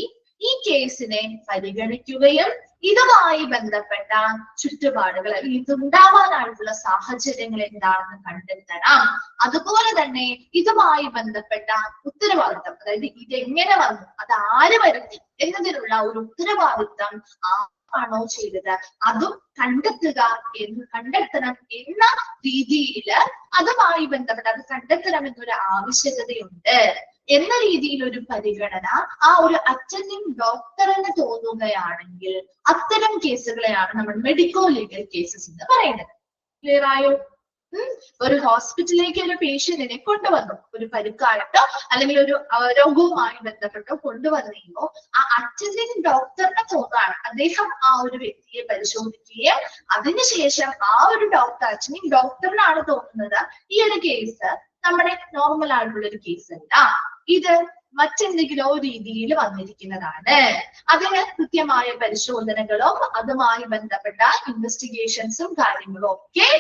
ഈ കേസിനെ പരിഗണിക്കുകയും ഇതുമായി ബന്ധപ്പെട്ട ചുറ്റുപാടുകൾ, ഇതുണ്ടാവാനായിട്ടുള്ള സാഹചര്യങ്ങൾ എന്താണെന്ന് കണ്ടെത്തണം. അതുപോലെ തന്നെ ഇതുമായി ബന്ധപ്പെട്ട ഉത്തരവാദിത്തം, അതായത് ഇതെങ്ങനെ വന്നു, അത് ആര് വരുത്തി എന്നതിനുള്ള ഒരു ഉത്തരവാദിത്തം ആണോ ചെയ്തത് അതും കണ്ടെത്തണം എന്ന രീതിയിൽ അതുമായി ബന്ധപ്പെട്ട അത് കണ്ടെത്തണം എന്നൊരു ആവശ്യകതയുണ്ട് എന്ന രീതിയിൽ ഒരു പരിഗണന ആ ഒരു അറ്റൻഡിംഗ് ഡോക്ടറിന് തോന്നുകയാണെങ്കിൽ അത്തരം കേസുകളെയാണ് നമ്മൾ മെഡിക്കോ ലീഗൽ കേസസ് എന്ന് പറയുന്നത്. ക്ലിയർ ആയോ? ഒരു ഹോസ്പിറ്റലിലേക്ക് ഒരു പേഷ്യന്റിനെ കൊണ്ടുവന്നു, ഒരു പരിക്കായിട്ടോ അല്ലെങ്കിൽ ഒരു രോഗവുമായി ബന്ധപ്പെട്ടോ കൊണ്ടുവന്നു കഴിയുമ്പോൾ ആ അറ്റൻഡിംഗ് ഡോക്ടറിനെ തോന്നാണ് അദ്ദേഹം ആ ഒരു വ്യക്തിയെ പരിശോധിക്കുകയും അതിനുശേഷം ആ ഒരു അറ്റൻഡിംഗ് ഡോക്ടറിനാണ് തോന്നുന്നത് ഈ ഒരു കേസ് നമ്മുടെ നോർമൽ ആയിട്ടുള്ള ഒരു കേസ് അല്ല, ഇത് മറ്റെന്തെങ്കിലോ രീതിയിൽ വന്നിരിക്കുന്നതാണ്. അതിന് കൃത്യമായ പരിശോധനകളും അതുമായി ബന്ധപ്പെട്ട ഇൻവെസ്റ്റിഗേഷൻസും കാര്യങ്ങളും ഒക്കെ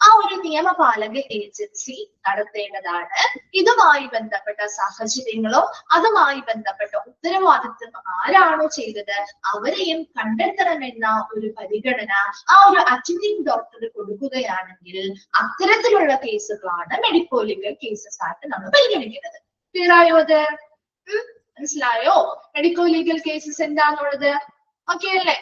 ആ ഒരു നിയമപാലക ഏജൻസി നടത്തേണ്ടതാണ്. ഇതുമായി ബന്ധപ്പെട്ട സാഹചര്യങ്ങളും അതുമായി ബന്ധപ്പെട്ട ഉത്തരവാദിത്വം ആരാണോ ചെയ്തത് അവരെയും കണ്ടെത്തണമെന്ന ഒരു പരിഗണന ആ ഒരു അറ്റൻഡിംഗ് ഡോക്ടർ കൊടുക്കുകയാണെങ്കിൽ അത്തരത്തിലുള്ള കേസുകളാണ് മെഡിക്കോ ലീഗൽ കേസസ് ആയിട്ട് നമ്മൾ പരിഗണിക്കുന്നത്. ക്ലിയർ ആയോ? അത് മനസ്സിലായോ? മെഡിക്കോ ലീഗൽ കേസസ് എന്താണുള്ളത്? ഓക്കെ അല്ലേ?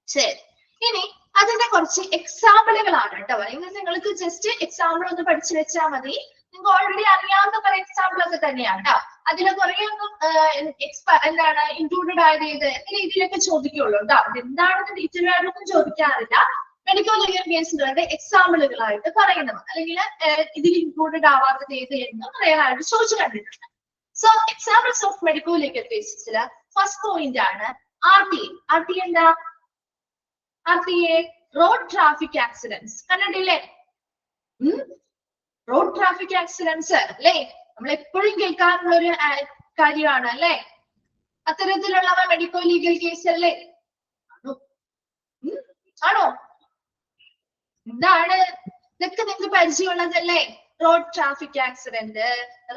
ശരി, ഇനി അതിന്റെ കുറച്ച് എക്സാമ്പിളുകളാണ് കേട്ടോ. ഇന്ന് നിങ്ങൾക്ക് ജസ്റ്റ് എക്സാമ്പിൾ ഒന്ന് പഠിച്ചു വെച്ചാൽ മതി. നിങ്ങൾക്ക് ഓൾറെഡി അറിയാവുന്ന കുറെ എക്സാമ്പിൾ ഒക്കെ തന്നെയാണ് കേട്ടോ. അതിൽ കുറെ ഒന്നും എന്താണ് ഇൻക്ലൂഡഡ് ആയത് എന്ന രീതിയിലൊക്കെ ചോദിക്കുള്ളൂ കേട്ടോ. അതെന്താണെന്ന് ഡീറ്റെയിൽ ആയിട്ടൊന്നും ചോദിക്കാറില്ല. മെഡിക്കോ ലീഗൽ കേസുകളുടെ എക്സാമ്പിളുകളായിട്ട് പറയുന്നത് അല്ലെങ്കിൽ ഇതിൽ ഇൻക്ലൂഡഡ് ആവാത്തത് ഏത് എന്ന് പറയാനായിട്ട് ചോദിച്ചു കണ്ടിട്ടുണ്ട്. So examples of medico legal കേസസിൽ ഫസ്റ്റ് പോയിന്റ് ആണ് RTA. RTA എന്താ? RTA road traffic accidents. കണ്ടിട്ടില്ലേ? റോഡ് ട്രാഫിക് ആക്സിഡൻസ് അല്ലേ, നമ്മൾ എപ്പോഴും കേൾക്കാറുള്ള ഒരു കാര്യമാണ് അല്ലെ? അത്തരത്തിലുള്ളവ മെഡിക്കോ ലീഗൽ കേസ് അല്ലേ? ആണോ? എന്താണ് ഇതൊക്കെ നിങ്ങൾക്ക് പരിചയമുള്ളതല്ലേ? Road traffic accident,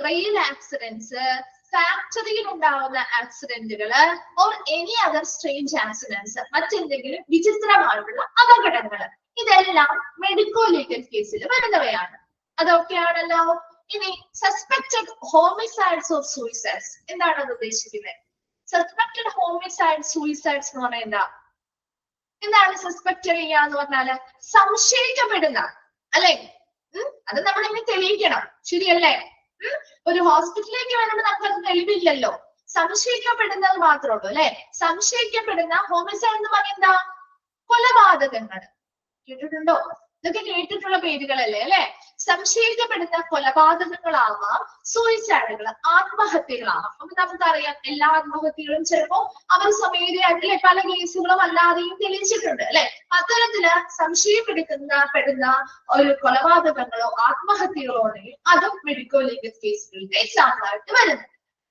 rail accidents, ഫാക്ടറിയിൽ ഉണ്ടാവുന്ന ആക്സിഡന്റുകള് or any other strange accidents, മറ്റെന്തെങ്കിലും വിചിത്രമായിട്ടുള്ള അപകടങ്ങള്, ഇതെല്ലാം മെഡിക്കോ ലീഗൽ കേസിൽ വരുന്നവയാണ്. അതൊക്കെയാണല്ലോ. ഇനി സസ്പെക്ടഡ് ഹോമിസൈഡ്സ് ഓർ സൂയിസൈഡ്സ്, എന്താണ് അത് ഉദ്ദേശിക്കുന്നത്? സസ്പെക്ടഡ് ഹോമിസൈഡ് സൂയിസൈഡ്സ് എന്ന് പറഞ്ഞാൽ എന്താ? എന്താണ് സസ്പെക്ട് ചെയ്യാന്ന് പറഞ്ഞാല്? സംശയിക്കപ്പെടുന്ന, അല്ലെ? അത് നമ്മൾ ഇനി തെളിയിക്കണം, ശരിയല്ലേ? ഒരു ഹോസ്പിറ്റലിലേക്ക് വരുമ്പോൾ നമുക്കത് തെളിവില്ലല്ലോ, സംശയിക്കപ്പെടുന്നത് മാത്രമേ ഉള്ളൂ, അല്ലെ? സംശയിക്കപ്പെടുന്ന ഹോമിസൈഡ് എന്ന് പറഞ്ഞാൽ എന്താ? കൊലപാതകങ്ങൾ. കേട്ടിട്ടുണ്ടോ? ഇതൊക്കെ കേട്ടിട്ടുള്ള പേരുകളല്ലേ, അല്ലെ? സംശയിക്കപ്പെടുന്ന കൊലപാതകങ്ങളാവാം, സൂയിസൈഡുകൾ, ആത്മഹത്യകളാവാം. അപ്പൊ നമുക്കറിയാം എല്ലാ ആത്മഹത്യകളും ചിലപ്പോ അവർ സ്വമേധയായിട്ടില്ലേ പല കേസുകളും അല്ലാതെയും തെളിയിച്ചിട്ടുണ്ട്, അല്ലെ? അത്തരത്തില് സംശയപ്പെടുന്ന ഒരു കൊലപാതകങ്ങളോ ആത്മഹത്യകളോ ഉണ്ടെങ്കിൽ അതും മെഡിക്കോ ലീഗൽ കേസുകളുടെ എക്സാമ്പിൾ ആയിട്ട് വരുന്നു.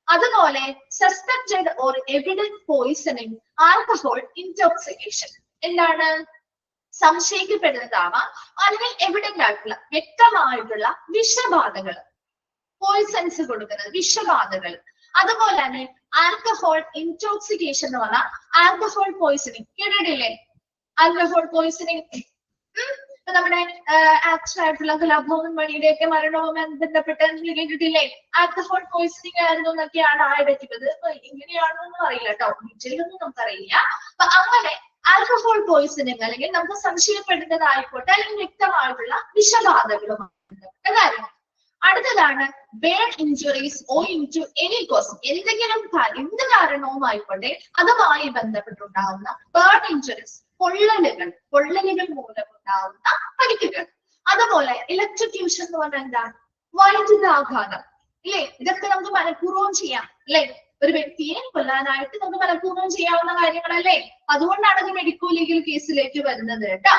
അതുപോലെ suspected or evident poisoning, alcohol intoxication, എന്താണ്? സംശയിക്കപ്പെടുന്നതാവാം അല്ലെങ്കിൽ എവിഡന്റ് ആയിട്ടുള്ള വ്യക്തമായിട്ടുള്ള വിഷബാധകൾ, പോയിസൺസ് കൊടുക്കുന്നത്, വിഷബാധകൾ. അതുപോലെ തന്നെ ആൽക്കഹോൾ ഇൻടോക്സിക്കേഷൻ എന്ന് പറഞ്ഞാൽ ആൽക്കഹോൾ പോയിസണിങ് കേട്ടിട്ടില്ലേ? ആൽക്കഹോൾ പോയിസണിങ് നമ്മുടെ ആക്ഷൻ ആയിട്ടുള്ള കലാഭവൻ മണിയുടെ ഒക്കെ മരണവുമായി ബന്ധപ്പെട്ട് കേട്ടിട്ടില്ലേ? ആൽക്കഹോൾ പോയിസണിങ് ആയിരുന്നു എന്നൊക്കെയാണ് ആയിടയ്ക്കുന്നത്. ഇങ്ങനെയാണെന്നൊന്നും അറിയില്ല കേട്ടോ, ഡീറ്റെയിലൊന്നും നമുക്കറിയില്ല. അപ്പൊ അങ്ങനെ ആൽക്കഹോൾ പോയിസണിങ് അല്ലെങ്കിൽ നമുക്ക് സംശയപ്പെടുന്നതായിക്കോട്ടെ അല്ലെങ്കിൽ വ്യക്തമായിട്ടുള്ള വിഷബാധകളും കാര്യങ്ങൾ. അടുത്തതാണ് burn injuries owing to any cause, എന്തെങ്കിലും എന്ത് കാരണവുമായിക്കോട്ടെ അതുമായി ബന്ധപ്പെട്ടുണ്ടാവുന്ന ബേൺ ഇഞ്ചുറീസ്, പൊള്ളലുകൾ മൂലമുണ്ടാവുന്ന പരിക്കുകൾ. അതുപോലെ ഇലക്ട്രിക്യൂഷൻ എന്ന് പറഞ്ഞാൽ എന്താണ്? വൈദ്യുതാഘാതം, ഇല്ലേ? ഇതൊക്കെ നമുക്ക് മനഃപൂർവ്വം ചെയ്യാം, അല്ലെ? ഒരു വ്യക്തിയെ കൊല്ലാനായിട്ട് നമുക്ക് മനഃപൂർവ്വം ചെയ്യാവുന്ന കാര്യങ്ങളല്ലേ? അതുകൊണ്ടാണ് ഇത് മെഡിക്കോ ലീഗൽ കേസിലേക്ക് വരുന്നത് കേട്ടോ.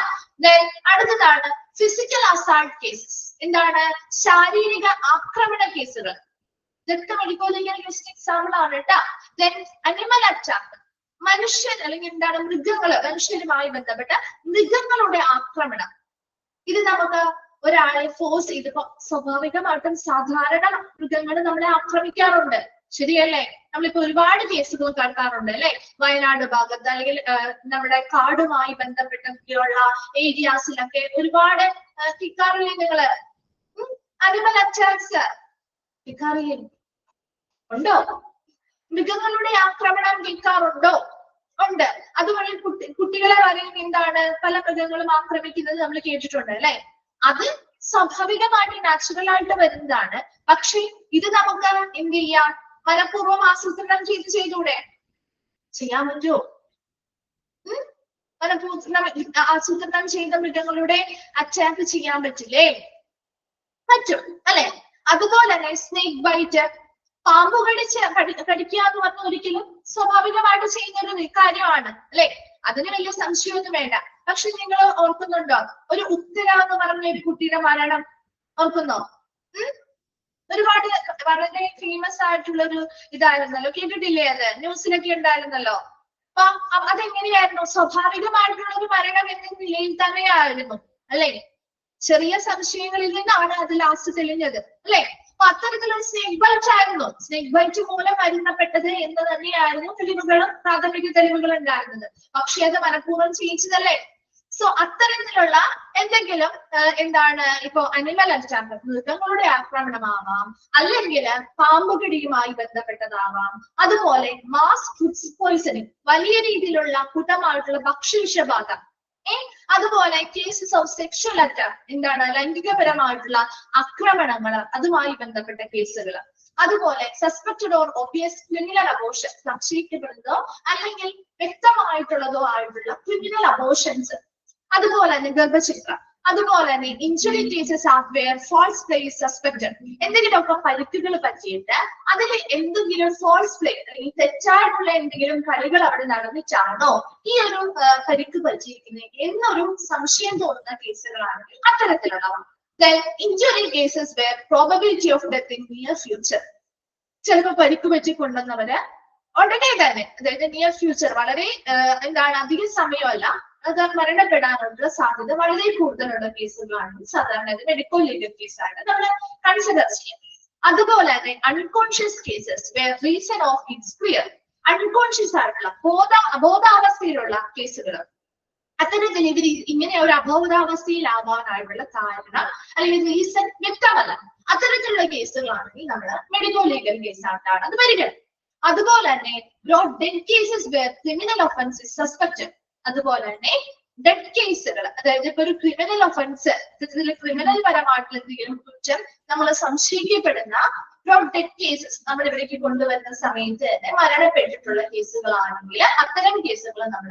അടുത്തതാണ് ഫിസിക്കൽ അസാൾട്ട് കേസസ്, എന്താണ്? ശാരീരിക ആക്രമണ കേസുകൾ. ഇതൊക്കെ മെഡിക്കോ ലീഗൽ കേസിന് എക്സാമ്പിൾ ആണ് കേട്ടോ. അനിമൽ അറ്റാക്ക്, മനുഷ്യൻ അല്ലെങ്കിൽ എന്താണ് മൃഗങ്ങള്, മനുഷ്യരുമായി ബന്ധപ്പെട്ട മൃഗങ്ങളുടെ ആക്രമണം. ഇത് നമുക്ക് ഒരാളെ ഫോഴ്സ് ചെയ്തപ്പോ സ്വാഭാവികമായിട്ടും സാധാരണ മൃഗങ്ങൾ നമ്മളെ ആക്രമിക്കാറുണ്ട്, ശരിയല്ലേ? നമ്മളിപ്പോ ഒരുപാട് കേസുകൾ കേൾക്കാറുണ്ട്, അല്ലെ? വയനാട് ഭാഗത്ത് അല്ലെങ്കിൽ നമ്മുടെ കാടുമായി ബന്ധപ്പെട്ടൊക്കെയുള്ള ഏരിയാസിലൊക്കെ ഒരുപാട് കേൾക്കാറില്ലേ നിങ്ങള്? അനിമൽ അറ്റാക്സ് കേൾക്കാറില്ലേ? ഉണ്ടോ? മൃഗങ്ങളുടെ ആക്രമണം കേൾക്കാറുണ്ടോ? ഉണ്ട്. അതുപോലെ കുട്ടികളെ വരെയും എന്താണ് പല മൃഗങ്ങളും ആക്രമിക്കുന്നത് നമ്മൾ കേട്ടിട്ടുണ്ട്, അല്ലെ? അത് സ്വാഭാവികമായിട്ട് നാച്ചുറൽ ആയിട്ട് വരുന്നതാണ്. പക്ഷെ ഇത് നമുക്ക് എന്ത് ചെയ്യാം? മനഃപൂർവ്വം ആസൂത്രണം ചെയ്തൂടെ? ചെയ്യാൻ പറ്റുമോ? ആസൂത്രണം ചെയ്ത മൃഗങ്ങളുടെ അറ്റാക്ക് ചെയ്യാൻ പറ്റില്ലേ? പറ്റും, അല്ലെ? അതുപോലെ തന്നെ സ്നേക്ക് ബൈറ്റ്, പാമ്പ് കടിക്കുക എന്ന് പറഞ്ഞ ഒരിക്കലും സ്വാഭാവികമായിട്ട് ചെയ്യുന്ന ഒരു കാര്യമാണ്, അല്ലെ? അതിന് വലിയ സംശയമൊന്നും വേണ്ട. പക്ഷെ നിങ്ങൾ ഓർക്കുന്നുണ്ടോ ഒരു ഉത്തര എന്ന് പറഞ്ഞ ഒരു കുട്ടിയുടെ മരണം? ഓർക്കുന്നോ? ഒരുപാട് വളരെ ഫേമസ് ആയിട്ടുള്ള ഒരു ഇതായിരുന്നല്ലോ, കേട്ടിട്ടില്ലേ? അത് ന്യൂസിലൊക്കെ ഉണ്ടായിരുന്നല്ലോ. അപ്പൊ അതെങ്ങനെയായിരുന്നു? സ്വാഭാവികമായിട്ടുള്ള ഒരു മരണം എന്ന നിലയിൽ തന്നെയായിരുന്നു, അല്ലെ? ചെറിയ സംശയങ്ങളിൽ നിന്നാണ് അത് ലാസ്റ്റ് തെളിഞ്ഞത്, അല്ലെ? അപ്പൊ അത്തരത്തിലൊരു സ്നേക്ക് ബൈറ്റ് ആയിരുന്നു, സ്നേക്ക് ബൈറ്റ് മൂലം മരണപ്പെട്ടത് എന്ന് തന്നെയായിരുന്നു തെളിവുകളും പ്രാഥമിക തെളിവുകൾ ഉണ്ടായിരുന്നത്. പക്ഷെ അത് മനഃപൂർവ്വം ചെയ്യിച്ചതല്ലേ? സോ അത്തരത്തിലുള്ള എന്തെങ്കിലും എന്താണ് ഇപ്പോ അനിമൽ അറ്റാക്ക്, മൃഗങ്ങളുടെ ആക്രമണമാവാം, അല്ലെങ്കിൽ പാമ്പുകടിയുമായി ബന്ധപ്പെട്ടതാവാം, അതുപോലെ മാസ് ഫുഡ് പോയിസണിങ്, വലിയ രീതിയിലുള്ള കൂട്ടമായിട്ടുള്ള ഭക്ഷ്യവിഷബാധ, അതുപോലെ കേസസ് ഓഫ് സെക്ഷൽ അറ്റാക്ക്, എന്താണ് ലൈംഗികപരമായിട്ടുള്ള ആക്രമണങ്ങൾ, അതുമായി ബന്ധപ്പെട്ട കേസുകൾ. അതുപോലെ suspected or obvious criminal abortion, സംശയിക്കപ്പെടുന്നതോ അല്ലെങ്കിൽ വ്യക്തമായിട്ടുള്ളതോ ആയിട്ടുള്ള ക്രിമിനൽ അബോർഷൻസ്. അതുപോലെ തന്നെ ഗർഭചിത്രം, അതുപോലെ തന്നെ injury cases are where foul play is suspected, എന്തെങ്കിലുമൊക്കെ പരിക്കുകൾ പറ്റിയിട്ട് അതിൽ എന്തെങ്കിലും ഫോൾസ് പ്ലേ അല്ലെങ്കിൽ തെറ്റായിട്ടുള്ള എന്തെങ്കിലും കളികൾ അവിടെ നടന്നിട്ടാണോ ഈ ഒരു പരിക്ക് പറ്റിയിരിക്കുന്നത് എന്നൊരു സംശയം തോന്നുന്ന കേസുകളാണെങ്കിൽ അത്തരത്തിലുള്ളവ. Injury cases where probability of death in near future, ചിലപ്പോൾ പരിക്ക് പറ്റിക്കൊണ്ടുവന്നവര് ഉടനെ തന്നെ, അതായത് നിയർ ഫ്യൂച്ചർ, വളരെ എന്താണ് അധികം സമയമല്ല, അത് മരണപ്പെടാനുള്ള സാധ്യത വളരെ കൂടുതലുള്ള കേസുകളാണ് സാധാരണ മെഡിക്കൽ ലീഗൽ കേസായിട്ട് നമ്മൾ കൺസിഡർ ചെയ്യാം. അതുപോലെ തന്നെ unconscious cases where reason of it's clear. Unconscious ആയിട്ടുള്ള അബോധാവസ്ഥയിലുള്ള കേസുകൾ, അത്തരത്തിൽ ഇവർ ഇങ്ങനെ ഒരു അബോധാവസ്ഥയിലാവാനായിട്ടുള്ള കാരണം അല്ലെങ്കിൽ റീസൺ വ്യക്തമല്ല. അത്തരത്തിലുള്ള കേസുകളാണെങ്കിൽ നമ്മൾ മെഡിക്കോ ലീഗൽ കേസായിട്ടാണ് അത് പരിഗണിക്കുന്നത്. അതുപോലെ തന്നെ brought dead cases where criminal offence is suspected. അതുപോലെ തന്നെ ഡെഡ് കേസുകൾ, അതായത് ഇപ്പൊ ഒരു ക്രിമിനൽ ഒഫൻസ്, ക്രിമിനൽ പരമായിട്ടുള്ള എന്തെങ്കിലും കുറ്റം നമ്മൾ സംശയിക്കപ്പെടുന്ന ഡെഡ് കേസസ് നമ്മൾ ഇവിടേക്ക് കൊണ്ടുവരുന്ന സമയത്ത് തന്നെ മരണപ്പെട്ടിട്ടുള്ള കേസുകളാണെങ്കിൽ അത്തരം കേസുകൾ നമ്മൾ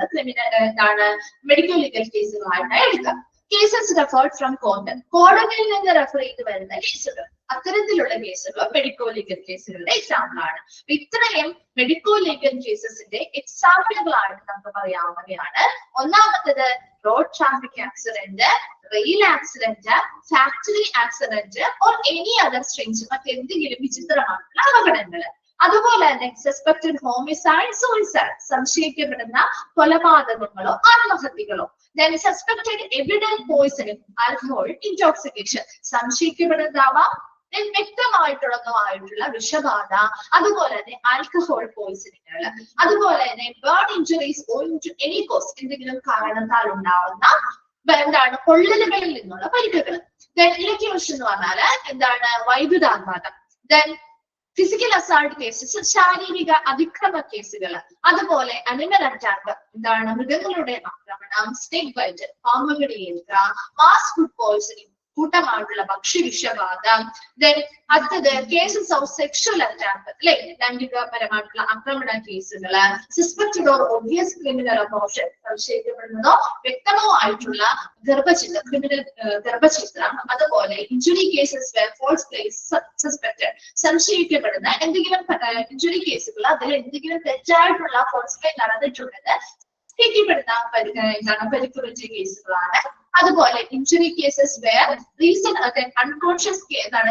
മെഡിക്കോ ലീഗൽ കേസുകളായിട്ട് എടുക്കാം. കേസസ് റെഫേർഡ് ഫ്രം കോർട്ട്, കോടതിയിൽ നിന്ന് റെഫർ ചെയ്ത് വരുന്ന കേസുകൾ, അത്തരത്തിലുള്ള കേസുകൾ മെഡിക്കോ ലീഗൽ കേസുകളുടെ എക്സാമ്പിൾ ആണ്. ഇത്രയും മെഡിക്കോ ലീഗൽ കേസസിന്റെ എക്സാമ്പിളുകളായിട്ട് നമുക്ക് പറയാവുന്നവയാണ്. ഒന്നാമത്തത് road traffic accident, rail accident, factory accident or any other strange, മറ്റെന്തെങ്കിലും വിചിത്രമായിട്ടുള്ള അപകടങ്ങൾ. അതുപോലെ തന്നെ സസ്പെക്ടഡ് ഹോമിസൈഡ്, സൂയിസൈഡ്, സംശയിക്കപ്പെടുന്ന കൊലപാതകങ്ങളോ ആത്മഹത്യകളോ. Then suspected evident poisoning, alcohol intoxication, സംശയിക്കപ്പെടുന്നതാവാം വ്യക്തമായിട്ടുള്ളതുമായിട്ടുള്ള വിഷബാധ, അതുപോലെ തന്നെ ആൽക്കഹോൾ പോയിസണിങ്ങൾ, അതുപോലെ തന്നെ ബേൺ ഇഞ്ചുറീസ് എനി കോസ്, എന്തെങ്കിലും കാരണത്താൽ ഉണ്ടാവുന്ന പൊള്ളലുകളിൽ നിന്നുള്ള പരിക്കുകൾ. ദെൻ ഇലക്ട്രോഷൻ എന്ന് പറഞ്ഞാൽ എന്താണ്, വൈദ്യുതാഘാതം. ദെൻ ഫിസിക്കൽ അസാൾട്ട് കേസസ്, ശാരീരിക അതിക്രമ കേസുകൾ. അതുപോലെ അനിമൽ അറ്റാക്ക്, എന്താണ് മൃഗങ്ങളുടെ ആക്രമണം, സ്നേക് ബൈറ്റ്, പാമ്പുകടിയേൽക്ക, മാസ് ഫുഡ് പോയിസണിങ്, കൂട്ടമായിട്ടുള്ള ഭക്ഷ്യവിഷബാധ. ദെൻ അടുത്തത് കേസസ് ഓഫ് സെക്ഷൽ അറ്റാക്ക്, അല്ലെ, ലൈംഗികപരമായിട്ടുള്ള ആക്രമണ കേസുകൾ. Suspected or obvious criminal abortion, സംശയിക്കപ്പെടുന്നതോ വ്യക്തമോ ആയിട്ടുള്ള ഗർഭചിത്രം, ക്രിമിനൽ ഗർഭചിത്രം. അതുപോലെ injury cases where foul play suspected, സംശയിക്കപ്പെടുന്ന എന്തെങ്കിലും ഇഞ്ചുറി കേസുകൾ, അതിൽ എന്തെങ്കിലും തെറ്റായിട്ടുള്ള ഫോൾസ് പ്ലേ നടന്നിട്ടുള്ളത് പരിക്ക് പറ്റിയ കേസുകളാണ്. അതുപോലെ injury cases where reason unconscious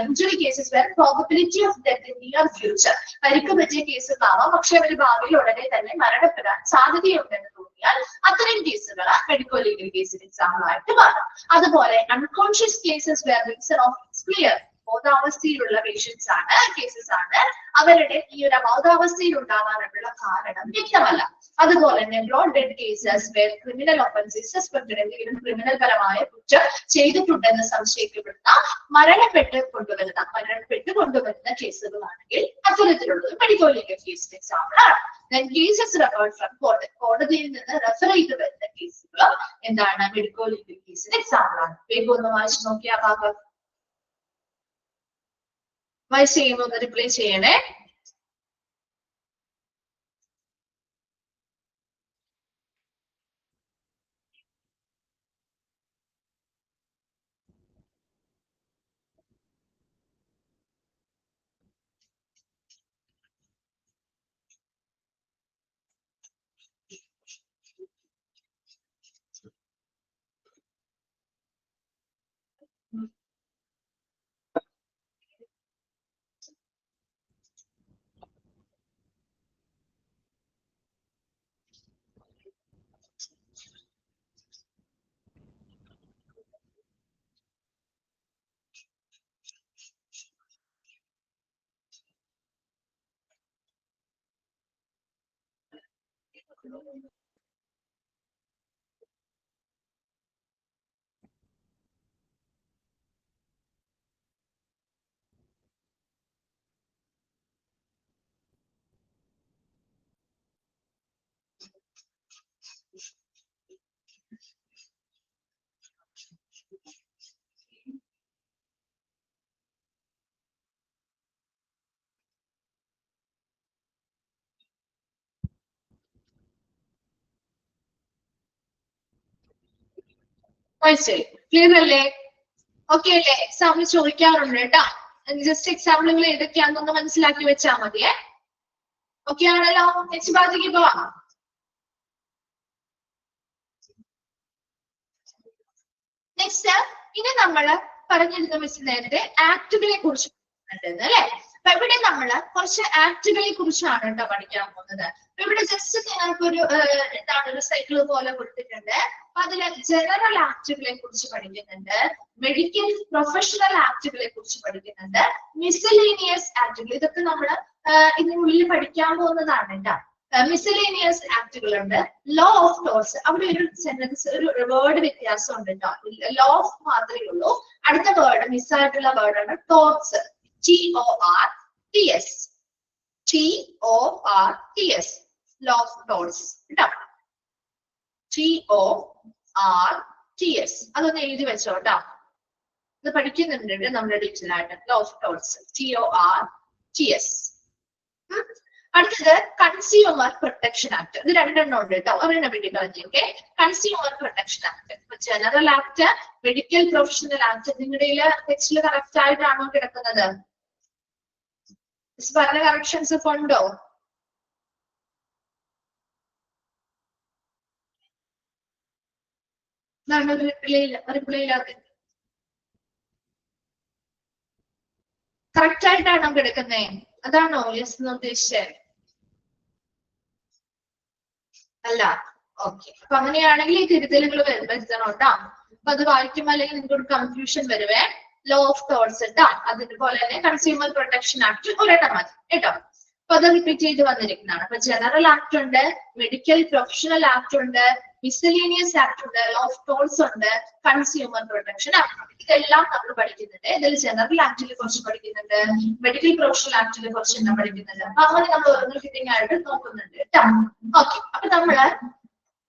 injury cases where probability of death in near future, പരിക്ക് പറ്റിയ കേസുകളാവാം പക്ഷെ അവർ ഭാവിയിൽ ഉടനെ തന്നെ മരണപ്പെടാൻ സാധ്യതയുണ്ടെന്ന് തോന്നിയാൽ അത്തരം കേസുകൾ മെഡിക്കോ ലീഗൽ കേസിന് എക്സാമ്പിൾ ആയിട്ട് മാറാം. അതുപോലെ unconscious cases where reason of it's clear, ബോധാവസ്ഥയിലുള്ള പേഷ്യൻസ് ആണ്, കേസസ് ആണ്, അവരുടെ ഈ ഒരു അബോധാവസ്ഥയിൽ ഉണ്ടാകാനുള്ള കാരണം വ്യക്തമല്ല. അതുപോലെ തന്നെ brought dead cases where criminal offences suspected, എന്തെങ്കിലും ക്രിമിനൽ പരമായ കുറ്റം ചെയ്തിട്ടുണ്ടെന്ന് സംശയിക്കപ്പെടുന്ന മരണപ്പെട്ട് കൊണ്ടുവരുന്ന കേസുകളാണെങ്കിൽ അത്തരത്തിലുള്ളത് മെഡിക്കോ ലീഗൽ കേസിന് എക്സാമ്പിൾ ആണ്. കേസസ് റെഫേർഡ് ഫ്രം കോർട്ട്, കോടതിയിൽ നിന്ന് റെഫർ ചെയ്ത് വരുന്ന കേസുകൾ എന്താണ് മെഡിക്കോ ലീഗൽ കേസിന് എക്സാമ്പിൾ ആണ്. വേഗം ഒന്ന് വായിച്ചു നോക്കിയ ആ ഭാഗം വായിച്ച് ചെയ്യുമ്പോൾ ഒന്ന് റിപ്ലൈ ചെയ്യണേ. ക്ലിയർ അല്ലേ? ഓക്കെ അല്ലേ? എക്സാമ്പിൾ ചോദിക്കാറുണ്ട് കേട്ടോ. ജസ്റ്റ് എക്സാമ്പിളുകൾ ഏതൊക്കെയാണെന്നൊന്ന് മനസ്സിലാക്കി വെച്ചാൽ മതിയേ. ഓക്കെ ആണല്ലോ? നെക്സ്റ്റ് ഭാഗത്തേക്ക് പോവാം. നെക്സ്റ്റ് ഇനി നമ്മൾ പറഞ്ഞിരുന്ന മിസ് നേരത്തെ ആക്ടുകളെ കുറിച്ച് അല്ലെ. അപ്പൊ ഇവിടെ നമ്മൾ കുറച്ച് ആക്ടുകളെ കുറിച്ചാണ് കേട്ടോ പഠിക്കാൻ പോകുന്നത്. ഇവിടെ ജസ്റ്റ് ഞങ്ങൾക്ക് എന്താണ് ഒരു സൈക്കിൾ പോലെ കൊടുത്തിട്ടുണ്ട്. അപ്പൊ അതിൽ ജനറൽ ആക്ടുകളെ കുറിച്ച് പഠിക്കുന്നുണ്ട്, മെഡിക്കൽ പ്രൊഫഷണൽ ആക്ടുകളെ കുറിച്ച് പഠിക്കുന്നുണ്ട്, മിസലേനിയസ് ആക്ടുകൾ. ഇതൊക്കെ നമ്മൾ ഇതിനുള്ളിൽ പഠിക്കാൻ പോകുന്നതാണ് കേട്ടോ. മിസലേനിയസ് ആക്ടുകളുണ്ട്, ലോ ഓഫ് ടോർട്സ്. അവിടെ ഒരു സെന്റൻസ് ഒരു വേർഡ് വ്യത്യാസം ഉണ്ട് കേട്ടോ. ലോ ഓഫ് മാത്രമേ ഉള്ളൂ. അടുത്ത വേർഡ് മിസ്സായിട്ടുള്ള വേർഡാണ് torts. TORTS. TORTS. Law of torts കേട്ടോ. TORTS. അതൊന്ന് എഴുതി വെച്ചോ കേട്ടോ. ഇത് പഠിക്കുന്നുണ്ട് നമ്മുടെ ഡിജിറ്റലായിട്ട്. Law of torts TORTS. അടുത്തത് കൺസ്യൂമർ പ്രൊട്ടക്ഷൻ ആക്ട്. ഇത് രണ്ടെണ്ണം ഉണ്ട് കേട്ടോ. അവരെ വേണ്ടി പറഞ്ഞു. Okay, consumer protection act, general act, medical professional act. നിങ്ങളുടെ ടെക്സ്റ്റിൽ കറക്റ്റ് ആയിട്ടാണോ കിടക്കുന്നത്? പറഞ്ഞ കറക്ഷൻസ് ഒക്കെ ഉണ്ടോ? കറക്റ്റ് ആയിട്ടാണോ കിടക്കുന്നേ? അതാണോ യെസ് എന്ന് ഉദ്ദേശിച്ചത്? അല്ല. ഓക്കെ, അപ്പൊ അങ്ങനെയാണെങ്കിൽ ഈ തിരുത്തലുകൾ വരുത്തണം കേട്ടോ. അപ്പൊ അത് വായിക്കുമ്പോൾ അല്ലെങ്കിൽ നിങ്ങൾക്ക് ഒരു കൺഫ്യൂഷൻ വരുവേ. ലോ ഓഫ് ടോർട്സ് കേട്ടോ. അതുപോലെ തന്നെ കൺസ്യൂമർ പ്രൊട്ടക്ഷൻ ആക്ട് ഒരെണ്ണം മതി കേട്ടോ. അപ്പൊ അത് റിപ്പീറ്റ് ചെയ്ത് വന്നിരിക്കുന്നതാണ്. അപ്പൊ ജനറൽ ആക്ട് ഉണ്ട്, മെഡിക്കൽ പ്രൊഫഷണൽ ആക്ട് ഉണ്ട്, മിസലേനിയസ് ആക്ട് ഉണ്ട്, ലോ ഓഫ് ടോൾസ് ഉണ്ട്, കൺസ്യൂമർ പ്രൊട്ടക്ഷൻ ആക്ട്. ഇതെല്ലാം നമ്മൾ പഠിക്കുന്നുണ്ട്. ഇതിൽ ജനറൽ ആക്ടിനെ കുറിച്ച് പഠിക്കുന്നുണ്ട്, മെഡിക്കൽ പ്രൊഫഷണൽ ആക്ടിനെ കുറിച്ച് എല്ലാം പഠിക്കുന്നുണ്ട്. അപ്പൊ അങ്ങനെ നമ്മൾ ഓരോന്നും ഫിറ്റിംഗ് ആയിട്ട് നോക്കുന്നുണ്ട് കേട്ടോ. ഓക്കെ, അപ്പൊ നമ്മള്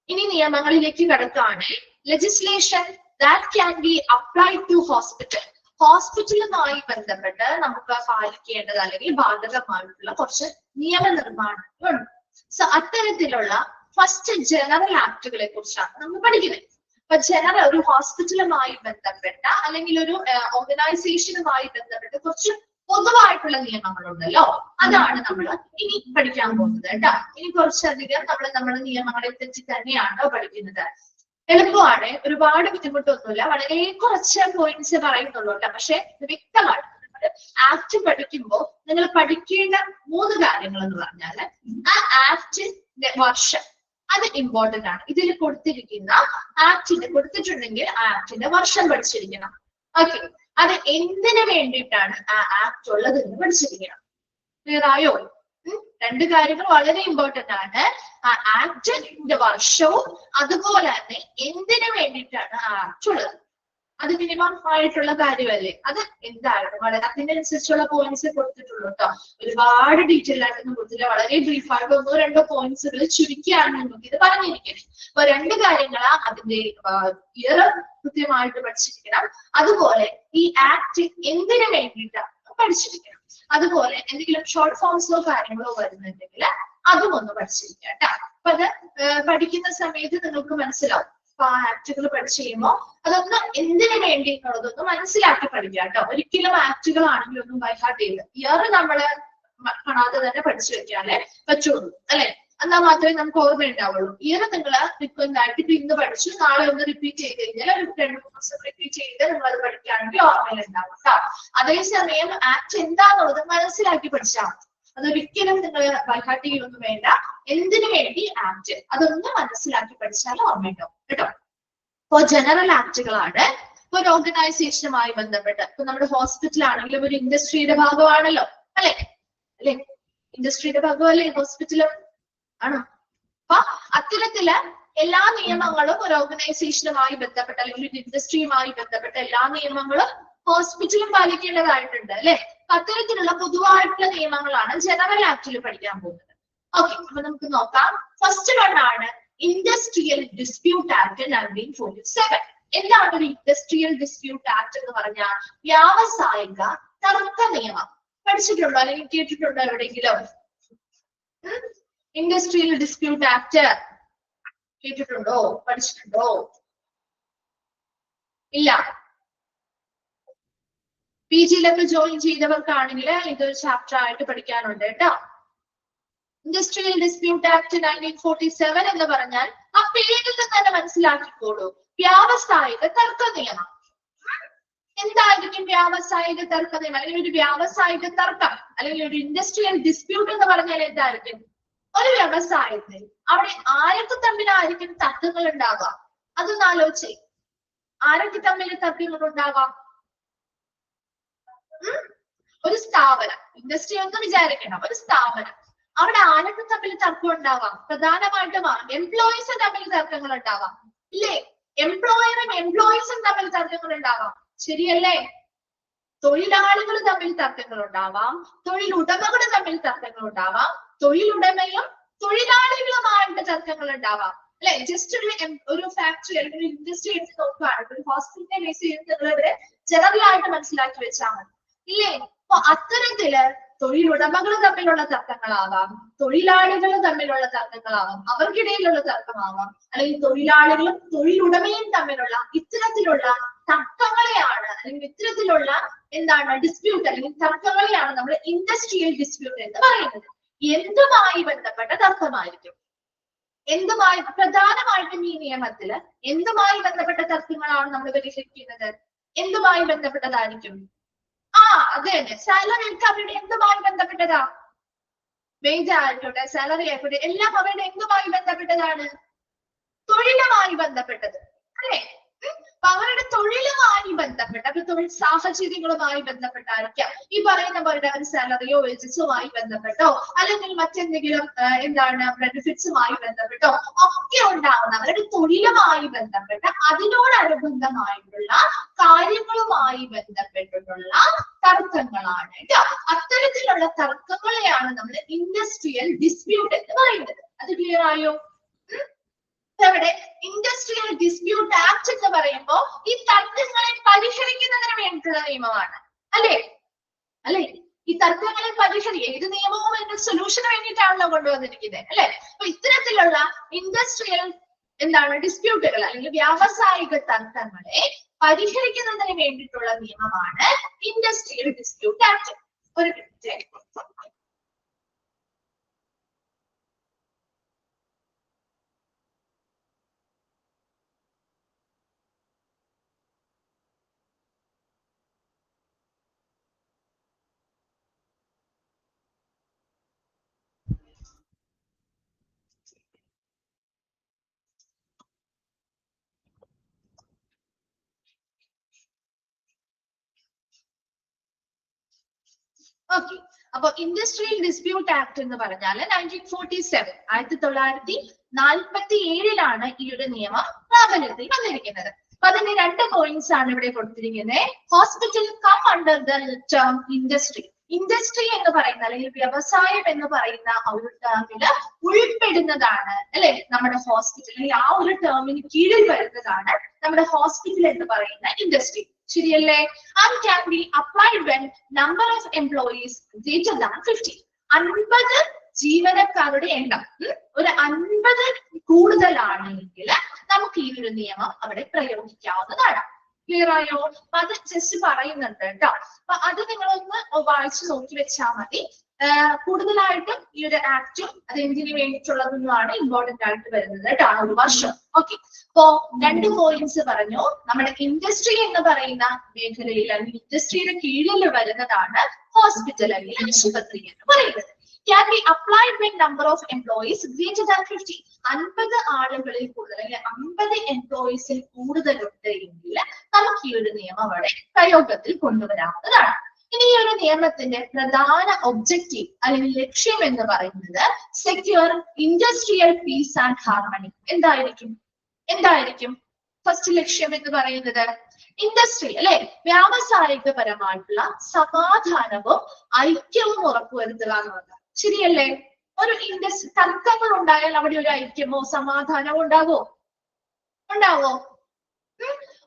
ഇനി നിയമങ്ങളിലേക്ക് കടക്കുകയാണ്. Legislation that can be applied to hospital. ഹോസ്പിറ്റലുമായി ബന്ധപ്പെട്ട് നമുക്ക് പാലിക്കേണ്ടത് അല്ലെങ്കിൽ ബാധകമായിട്ടുള്ള കുറച്ച് നിയമനിർമ്മാണങ്ങളുണ്ട്. സോ അത്തരത്തിലുള്ള ഫസ്റ്റ് ജനറൽ ആക്ടുകളെ കുറിച്ചാണ് നമ്മൾ പഠിക്കുന്നത്. അപ്പൊ ജനറൽ ഒരു ഹോസ്പിറ്റലുമായി ബന്ധപ്പെട്ട അല്ലെങ്കിൽ ഒരു ഓർഗനൈസേഷനുമായി ബന്ധപ്പെട്ട കുറച്ച് പൊതുവായിട്ടുള്ള നിയമങ്ങളുണ്ടല്ലോ, അതാണ് നമ്മൾ ഇനി പഠിക്കാൻ പോകുന്നത് കേട്ടോ. ഇനി കുറച്ചധികം നമ്മുടെ നിയമങ്ങളെ പറ്റി തന്നെയാണ് പഠിക്കുന്നത്. എളുപ്പമാണ്, ഒരുപാട് ബുദ്ധിമുട്ടൊന്നുമില്ല, വളരെ കുറച്ച് പോയിന്റ്സ് പറയുന്നുള്ളൂ കേട്ടോ. പക്ഷെ വ്യക്തമായിട്ട് നമ്മൾ ആക്ട് പഠിക്കുമ്പോൾ നിങ്ങൾ പഠിക്കേണ്ട 3 കാര്യങ്ങൾ എന്ന് പറഞ്ഞാല് ആ ആക്ടിന്റെ വർഷം, അത് ഇമ്പോർട്ടന്റ് ആണ്. ഇതിൽ കൊടുത്തിരിക്കുന്ന കൊടുത്തിട്ടുണ്ടെങ്കിൽ ആ ആക്ടിന്റെ വർഷം പഠിച്ചിരിക്കണം. ഓക്കെ, അത് എന്തിനു വേണ്ടിയിട്ടാണ് ആ ആക്ട് ഉള്ളത് എന്ന് പഠിച്ചിരിക്കണം. ക്ലിയർ ആയോ? 2 കാര്യങ്ങൾ വളരെ ഇമ്പോർട്ടന്റ് ആണ്. ആ ആക്ടിന്റെ വർഷവും അതുപോലെ തന്നെ എന്തിനു വേണ്ടിയിട്ടാണ് ആ ആക്ട് ഉള്ളത്. അത് മിനിമം ആയിട്ടുള്ള കാര്യമല്ലേ. അത് എന്താണ് വളരെ അതിനനുസരിച്ചുള്ള പോയിന്റ്സ് കൊടുത്തിട്ടുള്ളൂ കേട്ടോ. ഒരുപാട് ഡീറ്റെയിൽ ആയിട്ടൊന്നും കൊടുത്തില്ല, വളരെ ബ്രീഫായിട്ട് 1-2 പോയിന്റ്സുകൾ ചുരുക്കിയാണ് നമുക്ക് ഇത് പറഞ്ഞിരിക്കുന്നത്. അപ്പൊ 2 കാര്യങ്ങളാ, അതിന്റെ ഇയർ കൃത്യമായിട്ട് പഠിച്ചിരിക്കണം, അതുപോലെ ഈ ആക്ട് എന്തിനു വേണ്ടിയിട്ടാണ് പഠിച്ചിരിക്കണം, അതുപോലെ എന്തെങ്കിലും ഷോർട്ട് ഫോംസോ കാര്യങ്ങളോ വരുന്നുണ്ടെങ്കിൽ അതും ഒന്ന് പഠിച്ചിരിക്കുക കേട്ടോ. അപ്പൊ അത് പഠിക്കുന്ന സമയത്ത് നിങ്ങൾക്ക് മനസ്സിലാവും. അപ്പൊ ആ ആക്ടുകൾ പഠിച്ചു കഴിയുമ്പോൾ അതൊന്ന് എന്തിനു വേണ്ടി എന്നുള്ളതൊന്ന് മനസ്സിലാക്കി പഠിക്കുക കേട്ടോ. ഒരിക്കലും ആക്ടുകളാണെങ്കിൽ ഒന്നും ബൈഹാർട്ട് ചെയ്ത് ഇയർ നമ്മള് കാണാതെ തന്നെ പഠിച്ചു വെക്കാനേ പറ്റുള്ളൂ അല്ലെ. എന്നാൽ മാത്രമേ നമുക്ക് ഓർമ്മ ഉണ്ടാവുള്ളൂ. ഇയർ നിങ്ങൾ ഫ്രീക്വന്റ് ഇപ്പൊ ഇന്ന് പഠിച്ചു, നാളെ ഒന്ന് റിപ്പീറ്റ് ചെയ്ത് കഴിഞ്ഞാൽ ഒരു 2-3 ദിവസം റിപ്പീറ്റ് ചെയ്ത് നിങ്ങൾ അത് പഠിക്കുകയാണെങ്കിൽ ഓർമ്മയിൽ ഉണ്ടാവും കേട്ടോ. അതേസമയം ആക്ട് എന്താന്നുള്ളത് മനസ്സിലാക്കി പഠിച്ചാൽ മതി. അതൊരിക്കലും നിങ്ങൾ ബൈഹാർട്ട് ചെയ്യൊന്നും വേണ്ട. എന്തിനു വേണ്ടി ആക്ട് അതൊന്ന് മനസ്സിലാക്കി പഠിച്ചാൽ ഓർമ്മയുണ്ടാവും കേട്ടോ. ഇപ്പൊ ജനറൽ ആക്ടുകളാണ്. ഇപ്പൊ ഒരു ഓർഗനൈസേഷനുമായി ബന്ധപ്പെട്ട്, ഇപ്പൊ നമ്മുടെ ഹോസ്പിറ്റൽ ആണെങ്കിലും ഒരു ഇൻഡസ്ട്രിയുടെ ഭാഗമാണല്ലോ അല്ലെ. ഇൻഡസ്ട്രിയുടെ ഭാഗമല്ലേ ഹോസ്പിറ്റലും ആണോ? അപ്പൊ അത്തരത്തില് എല്ലാ നിയമങ്ങളും ഒരു ഓർഗനൈസേഷനുമായി ബന്ധപ്പെട്ട അല്ലെങ്കിൽ ഒരു ഇൻഡസ്ട്രിയുമായി ബന്ധപ്പെട്ട എല്ലാ നിയമങ്ങളും ഹോസ്പിറ്റലും പാലിക്കേണ്ടതായിട്ടുണ്ട് അല്ലെ. അത്തരത്തിലുള്ള പൊതുവായിട്ടുള്ള നിയമങ്ങളാണ് ജനറൽ ആക്ടിൽ പഠിക്കാൻ പോകുന്നത്. ഓക്കെ, അപ്പൊ നമുക്ക് നോക്കാം. ഫസ്റ്റ് വൺ ആണ് ഇൻഡസ്ട്രിയൽ ഡിസ്പ്യൂട്ട് ആക്ട് 1947. എന്താണ് ഒരു ഇൻഡസ്ട്രിയൽ ഡിസ്പ്യൂട്ട് ആക്ട് എന്ന് പറഞ്ഞാൽ? വ്യാവസായിക തർക്ക നിയമം. പഠിച്ചിട്ടുണ്ടോ അല്ലെങ്കിൽ കേട്ടിട്ടുണ്ടോ എവിടെയെങ്കിലും? ഇൻഡസ്ട്രിയൽ ഡിസ്പ്യൂട്ട് ആക്ട് കേട്ടിട്ടുണ്ടോ, പഠിച്ചിട്ടുണ്ടോ? ഇല്ല. PG-ലൊക്കെ ജോയിൻ ചെയ്തവർക്കാണെങ്കിൽ ഇതൊരു ചാപ്റ്റർ ആയിട്ട് പഠിക്കാനുണ്ട് കേട്ടോ. ഇൻഡസ്ട്രിയൽ ഡിസ്പ്യൂട്ട് ആക്ട് 1947 എന്ന് പറഞ്ഞാൽ ആ പേരിൽ തന്നെ മനസ്സിലാക്കിക്കോളൂ, വ്യാവസായിക തർക്ക നിയമം. എന്തായിരിക്കും വ്യാവസായിക തർക്ക നിയമം അല്ലെങ്കിൽ ഒരു വ്യാവസായിക തർക്കം അല്ലെങ്കിൽ ഒരു ഇൻഡസ്ട്രിയൽ ഡിസ്പ്യൂട്ട് എന്ന് പറഞ്ഞാൽ എന്തായിരിക്കും? ഒരു വ്യവസായത്തിൽ അവിടെ ആരൊക്കെ തമ്മിലായിരിക്കും തർക്കങ്ങൾ ഉണ്ടാവുക? അതൊന്ന് ആലോചിച്ചേ. ആരൊക്കെ തമ്മിൽ തർക്കങ്ങൾ ഉണ്ടാവാം? ഒരു സ്ഥാപനം, ഇൻഡസ്ട്രി ഒന്ന് വിചാരിക്കണം, ഒരു സ്ഥാപനം, അവിടെ ആരൊക്കെ തമ്മിൽ തർക്കം ഉണ്ടാവാം? പ്രധാനമായിട്ടും എംപ്ലോയീസ് തമ്മിൽ തർക്കങ്ങൾ ഉണ്ടാവാം, ഇല്ലേ? എംപ്ലോയറും എംപ്ലോയീസും തമ്മിൽ തർക്കങ്ങൾ ഉണ്ടാവാം, ശരിയല്ലേ? തൊഴിലാളികൾ തമ്മിൽ തർക്കങ്ങൾ ഉണ്ടാവാം, തൊഴിലുടമകൾ തമ്മിൽ തർക്കങ്ങൾ ഉണ്ടാവാം, തൊഴിലുടമയും തൊഴിലാളികളുമായിട്ട് തർക്കങ്ങൾ ഉണ്ടാവാം, അല്ലെ? ജസ്റ്റ് ഒരു ഫാക്ടറി അല്ലെങ്കിൽ ഒരു ഇൻഡസ്ട്രി എടുത്ത് നോക്കുകയാണ്, ഒരു ഹോസ്പിറ്റലിനെ ബേസ് ചെയ്യുന്നവരെ ജനറൽ ആയിട്ട് മനസ്സിലാക്കി വെച്ചാൽ മതി, ഇല്ലേ? അപ്പൊ അത്തരത്തില് തൊഴിലുടമകൾ തമ്മിലുള്ള തർക്കങ്ങളാവാം, തൊഴിലാളികൾ തമ്മിലുള്ള തർക്കങ്ങളാവാം, അവർക്കിടയിലുള്ള തർക്കമാവാം, അല്ലെങ്കിൽ തൊഴിലാളികളും തൊഴിലുടമയും തമ്മിലുള്ള ഇത്തരത്തിലുള്ള തർക്കങ്ങളെയാണ് അല്ലെങ്കിൽ ഇത്തരത്തിലുള്ള എന്താണ് ഡിസ്പ്യൂട്ട് അല്ലെങ്കിൽ തർക്കങ്ങളെയാണ് നമ്മൾ ഇൻഡസ്ട്രിയൽ ഡിസ്പ്യൂട്ട് എന്ന് പറയുന്നത്. എന്തുമായി ബന്ധപ്പെട്ട തർക്കമായിരിക്കും? എന്തുമായി പ്രധാനമായിട്ടും ഈ നിയമത്തില് എന്തുമായി ബന്ധപ്പെട്ട തർക്കങ്ങളാണ് നമ്മൾ പരിഹരിക്കുന്നത്? എന്തുമായി ബന്ധപ്പെട്ടതായിരിക്കും? അതെ തന്നെ, സാലറി ഒക്കെ അവരുടെ എന്തുമായി ബന്ധപ്പെട്ടതാ? വേജ് ആയിക്കോട്ടെ, സാലറി ആയിക്കോട്ടെ, എല്ലാം അവരുടെ എന്തുമായി ബന്ധപ്പെട്ടതാണ്? തൊഴിലുമായി ബന്ധപ്പെട്ടത്, അല്ലെ? അപ്പൊ അവരുടെ തൊഴിലുമായി ബന്ധപ്പെട്ട തൊഴിൽ സാഹചര്യങ്ങളുമായി ബന്ധപ്പെട്ടായിരിക്കാം ഈ പറയുന്ന പോലെ അവർ സാലറിയോ വേജസുമായി ബന്ധപ്പെട്ടോ അല്ലെങ്കിൽ മറ്റെന്തെങ്കിലും എന്താണ് ബെനിഫിറ്റ്സുമായി ബന്ധപ്പെട്ടോ ഒക്കെ ഉണ്ടാവുന്ന അവരുടെ തൊഴിലുമായി ബന്ധപ്പെട്ട അതിനോടനുബന്ധമായിട്ടുള്ള കാര്യങ്ങളുമായി ബന്ധപ്പെട്ടിട്ടുള്ള തർക്കങ്ങളാണ് കേട്ടോ. അത്തരത്തിലുള്ള തർക്കങ്ങളെയാണ് നമ്മൾ ഇൻഡസ്ട്രിയൽ ഡിസ്പ്യൂട്ട് എന്ന് പറയുന്നത്. അത് ക്ലിയർ ആയോ? അവിടെ ഇൻഡസ്ട്രിയൽ ഡിസ്പ്യൂട്ട് ആക്ട് എന്ന് പറയുമ്പോൾ ഈ തർക്കങ്ങളെ പരിഹരിക്കുന്നതിന് വേണ്ടിയിട്ടുള്ള നിയമമാണ്, അല്ലെ? അല്ലെ? ഈ തർക്കങ്ങളെ ഏത് നിയമവും അതിന്റെ സൊല്യൂഷന് വേണ്ടിയിട്ടാണല്ലോ കൊണ്ടുവന്നിരിക്കുന്നത്, അല്ലെ? അപ്പൊ ഇത്തരത്തിലുള്ള ഇൻഡസ്ട്രിയൽ എന്താണ് ഡിസ്പ്യൂട്ടുകൾ അല്ലെങ്കിൽ വ്യാവസായിക തർക്കങ്ങളെ പരിഹരിക്കുന്നതിന് വേണ്ടിയിട്ടുള്ള നിയമമാണ് ഇൻഡസ്ട്രിയൽ ഡിസ്പ്യൂട്ട് ആക്ട്. ഒരു ഓക്കെ. അപ്പൊ ഇൻഡസ്ട്രിയൽ ഡിസ്പ്യൂട്ട് ആക്ട് എന്ന് പറഞ്ഞാൽ 1947 1947 ഈ ഒരു നിയമം പ്രാബല്യത്തിൽ വന്നിരിക്കുന്നത്. അപ്പൊ അതിന്റെ രണ്ട് പോയിന്റ്സ് ആണ് ഇവിടെ കൊടുത്തിരിക്കുന്നത്. Hospital come under the term industry. Industry എന്ന് പറയുന്ന അല്ലെങ്കിൽ വ്യവസായം എന്ന് പറയുന്ന ഒരു ടേമില് ഉൾപ്പെടുന്നതാണ്, അല്ലെ? നമ്മുടെ ഹോസ്പിറ്റൽ അല്ലെങ്കിൽ ആ ഒരു ടേമിന് കീഴിൽ വരുന്നതാണ് നമ്മുടെ ഹോസ്പിറ്റൽ എന്ന് പറയുന്ന ഇൻഡസ്ട്രി, ശരിയല്ലേ? And can be applied when number of employees greater than 50. 50 ജീവനക്കാരുടെ എണ്ണം ഒരു 50 കൂടുതലാണെങ്കിൽ നമുക്ക് ഈ ഒരു നിയമം അവിടെ പ്രയോഗിക്കാവുന്നതാണ്. ക്ലിയർ ആയോ? അപ്പൊ അത് ജസ്റ്റ് പറയുന്നുണ്ട് കേട്ടോ. അപ്പൊ അത് നിങ്ങളൊന്ന് വായിച്ചു നോക്കി വെച്ചാൽ മതി. കൂടുതലായിട്ടും ഈ ഒരു ആക്ടും അത് എന്തിനു വേണ്ടിയിട്ടുള്ളതെന്നുമാണ് ഇമ്പോർട്ടന്റ് ആയിട്ട് വരുന്നത് കേട്ടോ, ആ ഒരു വർഷം. ഓക്കെ. അപ്പോ രണ്ട് പോയിന്റ്സ് പറഞ്ഞു. നമ്മുടെ ഇൻഡസ്ട്രി എന്ന് പറയുന്ന മേഖലയിൽ അല്ലെങ്കിൽ ഇൻഡസ്ട്രിയുടെ കീഴിൽ വരുന്നതാണ് ഹോസ്പിറ്റൽ അല്ലെങ്കിൽ ആശുപത്രി എന്ന് പറയുന്നത്. Can be applied when number of employees greater than 50. 50 ആളുകളിൽ കൂടുതൽ അല്ലെങ്കിൽ 50 എംപ്ലോയീസിൽ കൂടുതലുണ്ട് എങ്കിൽ നമുക്ക് ഈ ഒരു നിയമം അവിടെ പ്രയോഗത്തിൽ കൊണ്ടുവരാവുന്നതാണ്. ഇനി ഈ ഒരു നിയമത്തിന്റെ പ്രധാന ഒബ്ജക്റ്റീവ് അല്ലെങ്കിൽ ലക്ഷ്യം എന്ന് പറയുന്നത് secure industrial piece and harmony. എന്തായിരിക്കും ഫസ്റ്റ് ലക്ഷ്യം എന്ന് പറയുന്നത്? ഇൻഡസ്ട്രി, അല്ലെ? വ്യാവസായികപരമായിട്ടുള്ള സമാധാനവും ഐക്യവും ഉറപ്പുവരുത്തുക എന്നുള്ളത്, ശരിയല്ലേ? ഒരു ഇൻഡസ്ട്രി തർക്കങ്ങൾ ഉണ്ടായാൽ അവിടെ ഒരു ഐക്യമോ സമാധാനമോ ഉണ്ടാവോ?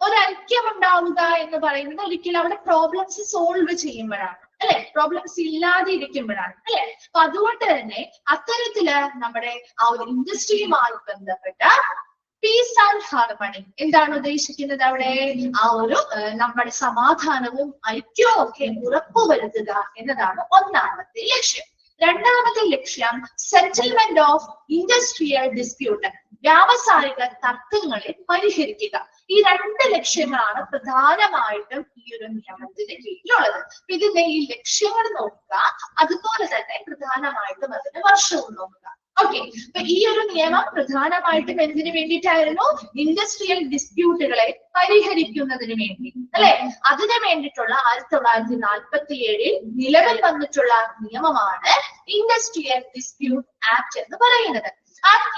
ഒരു ഐക്യം ഉണ്ടാവുക എന്ന് പറയുന്നത് ഒരിക്കലും അവിടെ പ്രോബ്ലംസ് സോൾവ് ചെയ്യുമ്പോഴാണ്, അല്ലെ? പ്രോബ്ലംസ് ഇല്ലാതെ ഇരിക്കുമ്പോഴാണ്, അല്ലെ? അപ്പൊ അതുകൊണ്ട് തന്നെ അത്തരത്തില് നമ്മുടെ ആ ഒരു ഇൻഡസ്ട്രിയുമായി ബന്ധപ്പെട്ട പീസ് ആൻഡ് ഹാർമണി എന്താണ് ഉദ്ദേശിക്കുന്നത്? അവിടെ ആ ഒരു നമ്മുടെ സമാധാനവും ഐക്യവും ഒക്കെ ഉറപ്പുവരുത്തുക എന്നതാണ് ഒന്നാമത്തെ ലക്ഷ്യം. രണ്ടാമത്തെ ലക്ഷ്യം സെറ്റിൽമെന്റ് ഓഫ് ഇൻഡസ്ട്രിയൽ ഡിസ്പ്യൂട്ട്, വ്യാവസായിക തർക്കങ്ങളെ പരിഹരിക്കുക. ഈ രണ്ട് ലക്ഷ്യങ്ങളാണ് പ്രധാനമായിട്ടും ഈ ഒരു നിയമത്തിന്റെ കീഴിലുള്ളത്. ഇതിന്റെ ഈ ലക്ഷ്യങ്ങൾ നോക്കുക, അതുപോലെ തന്നെ പ്രധാനമായിട്ടും അതിന്റെ വർഷവും നോക്കുക. ഓക്കെ, അപ്പൊ ഈ ഒരു നിയമം പ്രധാനമായിട്ടും എന്തിനു വേണ്ടിയിട്ടായിരുന്നു? ഇൻഡസ്ട്രിയൽ ഡിസ്പ്യൂട്ടുകളെ പരിഹരിക്കുന്നതിന് വേണ്ടി, അല്ലെ? അതിനു വേണ്ടിയിട്ടുള്ള 1947 നിലവിൽ വന്നിട്ടുള്ള നിയമമാണ് ഇൻഡസ്ട്രിയൽ ഡിസ്പ്യൂട്ട് ആക്ട് എന്ന് പറയുന്നത്.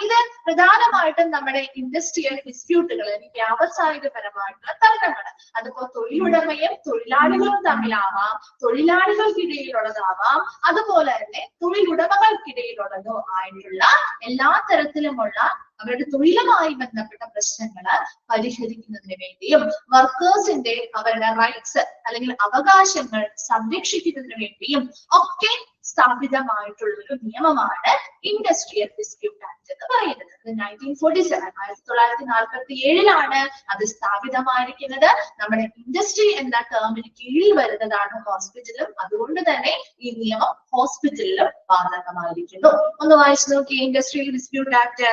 ഇത് പ്രധാനമായിട്ടും നമ്മുടെ ഇൻഡസ്ട്രിയൽ ഡിസ്പ്യൂട്ടുകൾ, വ്യാവസായികപരമായിട്ടുള്ള തർക്കങ്ങൾ, അതിപ്പോ തൊഴിലുടമയും തൊഴിലാളികളും തമ്മിലാവാം, തൊഴിലാളികൾക്കിടയിലുള്ളതാവാം, അതുപോലെ തന്നെ തൊഴിലുടമകൾക്കിടയിലുള്ളതോ ആയിട്ടുള്ള എല്ലാ തരത്തിലുമുള്ള അവരുടെ തൊഴിലുമായി ബന്ധപ്പെട്ട പ്രശ്നങ്ങള് പരിഹരിക്കുന്നതിന് വേണ്ടിയും വർക്കേഴ്സിന്റെ അവരുടെ റൈറ്റ്സ് അല്ലെങ്കിൽ അവകാശങ്ങൾ സംരക്ഷിക്കുന്നതിന് വേണ്ടിയും ഒക്കെ സ്ഥാപിതമായിട്ടുള്ള ഒരു നിയമമാണ് ഇൻഡസ്ട്രിയൽ ഡിസ്പ്യൂട്ട് ആക്ട് എന്ന് പറയുന്നത്. 1947 അത് സ്ഥാപിതമായിരിക്കുന്നത്. നമ്മുടെ ഇൻഡസ്ട്രി എന്ന ടേമിന് കീഴിൽ വരുന്നതാണ് ഹോസ്പിറ്റലും. അതുകൊണ്ട് തന്നെ ഈ നിയമം ഹോസ്പിറ്റലിലും ബാധകമായിരിക്കുന്നു. ഒന്ന് വായിച്ചു നോക്കി ഇൻഡസ്ട്രിയൽ ഡിസ്പ്യൂട്ട് ആക്ട്.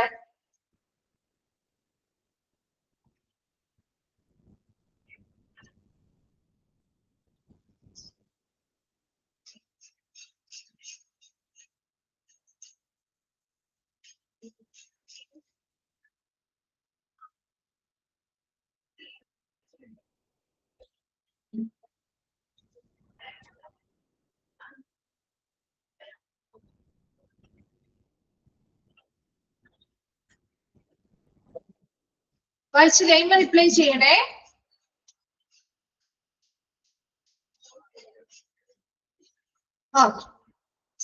വായിച്ച് കഴിയുമ്പോൾ റിപ്ലൈ ചെയ്യണേ.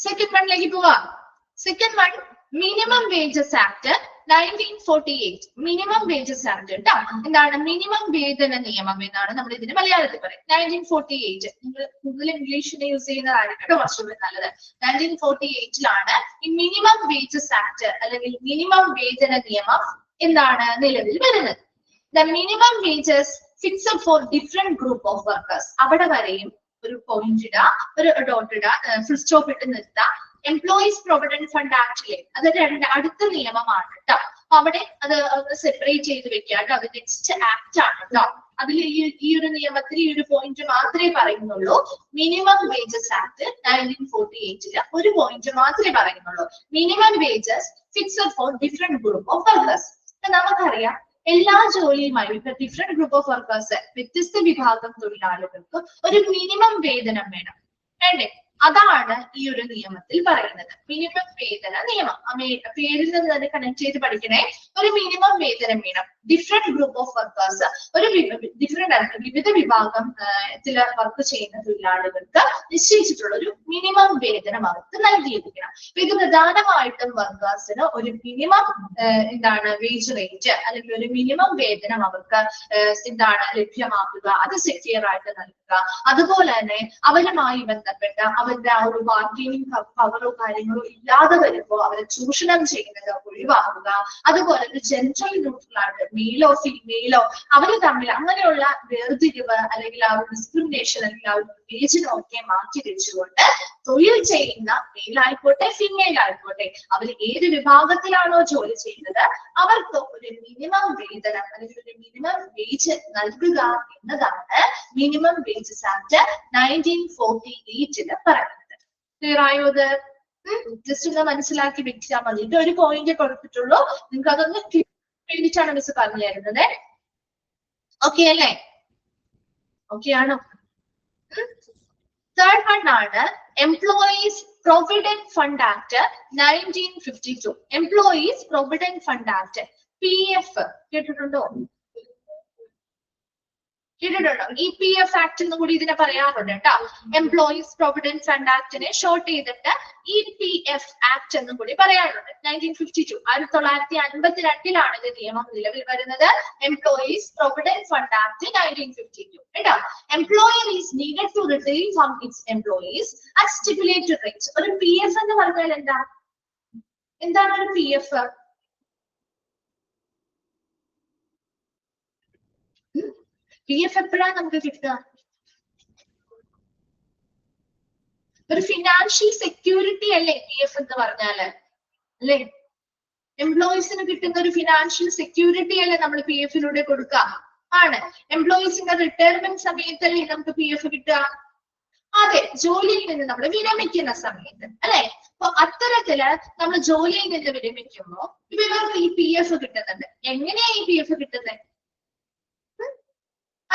സെക്കൻഡ് വണ്ണിലേക്ക് പോവാം. Second one minimum wages act 1948. Minimum wages act കേട്ടോ. എന്താണ് മിനിമം വേതന നിയമം എന്നാണ് നമ്മൾ ഇതിന് മലയാളത്തിൽ പറയും. 1948 നിങ്ങൾ കൂടുതൽ ഇംഗ്ലീഷിനെ യൂസ് ചെയ്യുന്നതായിരിക്കും കേട്ടോ കുറച്ചുകൂടി നല്ലത്. 1948 ഈ മിനിമം വേജസ് ആക്ട് അല്ലെങ്കിൽ മിനിമം വേതന നിയമം എന്താണ് നിലവിൽ വരുന്നത്. The minimum wages fixed for different group of workers. അവിടെ വരെയും ഒരു പോയിന്റ് ഇടാ, ഒരു ഡോട്ട് ഇടാ, ഫുൾ സ്റ്റോപ്പ് ഇട്ട് നിർത്താം. എംപ്ലോയീസ് പ്രൊവിഡന്റ് ഫണ്ട് ആക്ടിലെ അത് അടുത്ത നിയമമാണ് കേട്ടോ. അവിടെ അത് സെപ്പറേറ്റ് ചെയ്ത് വെക്കുക കേട്ടോ. അത് നെക്സ്റ്റ് ആക്ട് ആണ് കേട്ടോ. അതിൽ ഈ ഒരു നിയമത്തിൽ ഈ ഒരു പോയിന്റ് മാത്രമേ പറയുന്നുള്ളൂ. മിനിമം വേജസ് ആക്ട് 1948 ഒരു പോയിന്റ് മാത്രമേ പറയുന്നുള്ളൂ. Minimum wages fixed for different group of workers. നമുക്കറിയാം എല്ലാ ജോലിയുമായി ഇപ്പൊ ഡിഫറെന്റ് ഗ്രൂപ്പ് ഓഫ് വർക്കേഴ്സ്, വ്യത്യസ്ത വിഭാഗം തൊഴിലാളികൾക്ക് ഒരു മിനിമം വേതനം വേണ്ടേ? അതാണ് ഈ ഒരു നിയമത്തിൽ പറയുന്നത്. മിനിമം വേതന നിയമം പേരിൽ നിന്ന് തന്നെ കണക്ട് ചെയ്ത് പഠിക്കണേ. ഒരു മിനിമം വേതനം വേണം. ഡിഫറെന്റ് ഗ്രൂപ്പ് ഓഫ് വർക്കേഴ്സ്, ഒരു വിവിധ വിഭാഗത്തില് വർക്ക് ചെയ്യുന്ന തൊഴിലാളികൾക്ക് നിശ്ചയിച്ചിട്ടുള്ള ഒരു മിനിമം വേതനം അവർക്ക് നൽകിയിരിക്കണം. അപ്പൊ ഇത് പ്രധാനമായിട്ടും വർക്കേഴ്സിന് ഒരു മിനിമം വേജ് റേറ്റ് അല്ലെങ്കിൽ ഒരു മിനിമം വേതനം അവർക്ക് ലഭ്യമാക്കുക, അത് സെക്യൂർ ആയിട്ട് നൽകുക. അതുപോലെ തന്നെ അവരുമായി ബന്ധപ്പെട്ട അവരുടെ ആ ഒരു ബാർഗൈനിങ് പവറോ കാര്യങ്ങളോ ഇല്ലാതെ വരുമ്പോൾ അവരെ ചൂഷണം ചെയ്യുന്നത് ഒഴിവാക്കുക. അതുപോലെ ഒരു ജെൻഡർ ന്യൂട്രൽ ആയിട്ട് മെയിലോ ഫീമെയിലോ അവര് തമ്മിൽ അങ്ങനെയുള്ള വേർതിരിവ് അല്ലെങ്കിൽ ആ ഒരു ഡിസ്ക്രിമിനേഷൻ അല്ലെങ്കിൽ ആ ഒരു വിവേചനം ഒക്കെ മാറ്റി വെച്ചുകൊണ്ട് തൊഴിൽ ചെയ്യുന്ന മെയിൽ ആയിക്കോട്ടെ ഫീമെയിൽ ആയിക്കോട്ടെ അവർ ഏത് വിഭാഗത്തിലാണോ ജോലി ചെയ്യുന്നത് അവർക്ക് ഒരു മിനിമം വേതനം അല്ലെങ്കിൽ ഒരു മിനിമം വേജ് നൽകുക എന്നതാണ് മിനിമം വേജസ് ആക്ട് 1948 പറയുന്നത്. ക്ലിയർ ആയോ? അത് ജസ്റ്റ് ഒന്ന് മനസ്സിലാക്കി വെച്ചാൽ മതി. ഇത് ഒരു പോയിന്റ് കൊടുത്തിട്ടുള്ളൂ. നിങ്ങൾക്ക് അതൊന്ന് വേണ്ടിയിട്ടാണ് മിസ് പറഞ്ഞു തരുന്നത്. ഓക്കെ അല്ലേ? ഓക്കെ ആണോ? തേർഡ് വൺ ആണ് employees provident fund act 1952. Employees provident fund act PF കേട്ടിട്ടുണ്ടോ? EPF ആക്ട് എന്ന് കൂടി ഇതിനെ പറയാറുണ്ട് കേട്ടോ. എംപ്ലോയീസ് പ്രൊവിഡന്റ് ഫണ്ട് ആക്ടിനെ ഷോർട്ട് ചെയ്തിട്ട് EPF ആക്ട് എന്നും കൂടി പറയാറുണ്ട്. 1952 1952 ഇത് നിയമം നിലവിൽ വരുന്നത്. എംപ്ലോയീസ് പ്രൊവിഡന്റ് ഫണ്ട് ആക്ട് 1952 കേട്ടോ. Employer is needed to return from its employees at stipulated rates. ഒരു PF എന്ന് പറഞ്ഞാൽ എന്താണ് ഒരു PF? PF എപ്പോഴാണ് നമുക്ക് കിട്ടുക? ഒരു ഫിനാൻഷ്യൽ സെക്യൂരിറ്റി അല്ലേ PF എന്ന് പറഞ്ഞാല്, അല്ലേ? എംപ്ലോയീസിന് കിട്ടുന്ന ഒരു ഫിനാൻഷ്യൽ സെക്യൂരിറ്റി അല്ലേ നമ്മൾ PF-ലൂടെ കൊടുക്കുക? ആണ്. എംപ്ലോയീസിന്റെ റിട്ടയർമെന്റ് സമയത്തല്ലേ നമുക്ക് PF കിട്ടുക? അതെ, ജോലിയിൽ നിന്ന് നമ്മൾ വിരമിക്കുന്ന സമയത്ത്, അല്ലെ? അപ്പൊ അത്തരത്തില് നമ്മൾ ജോലിയിൽ നിന്ന് വിരമിക്കുമ്പോ ഇവർക്ക് ഈ PF കിട്ടുന്നുണ്ട്. എങ്ങനെയാ ഈ PF കിട്ടുന്നത്?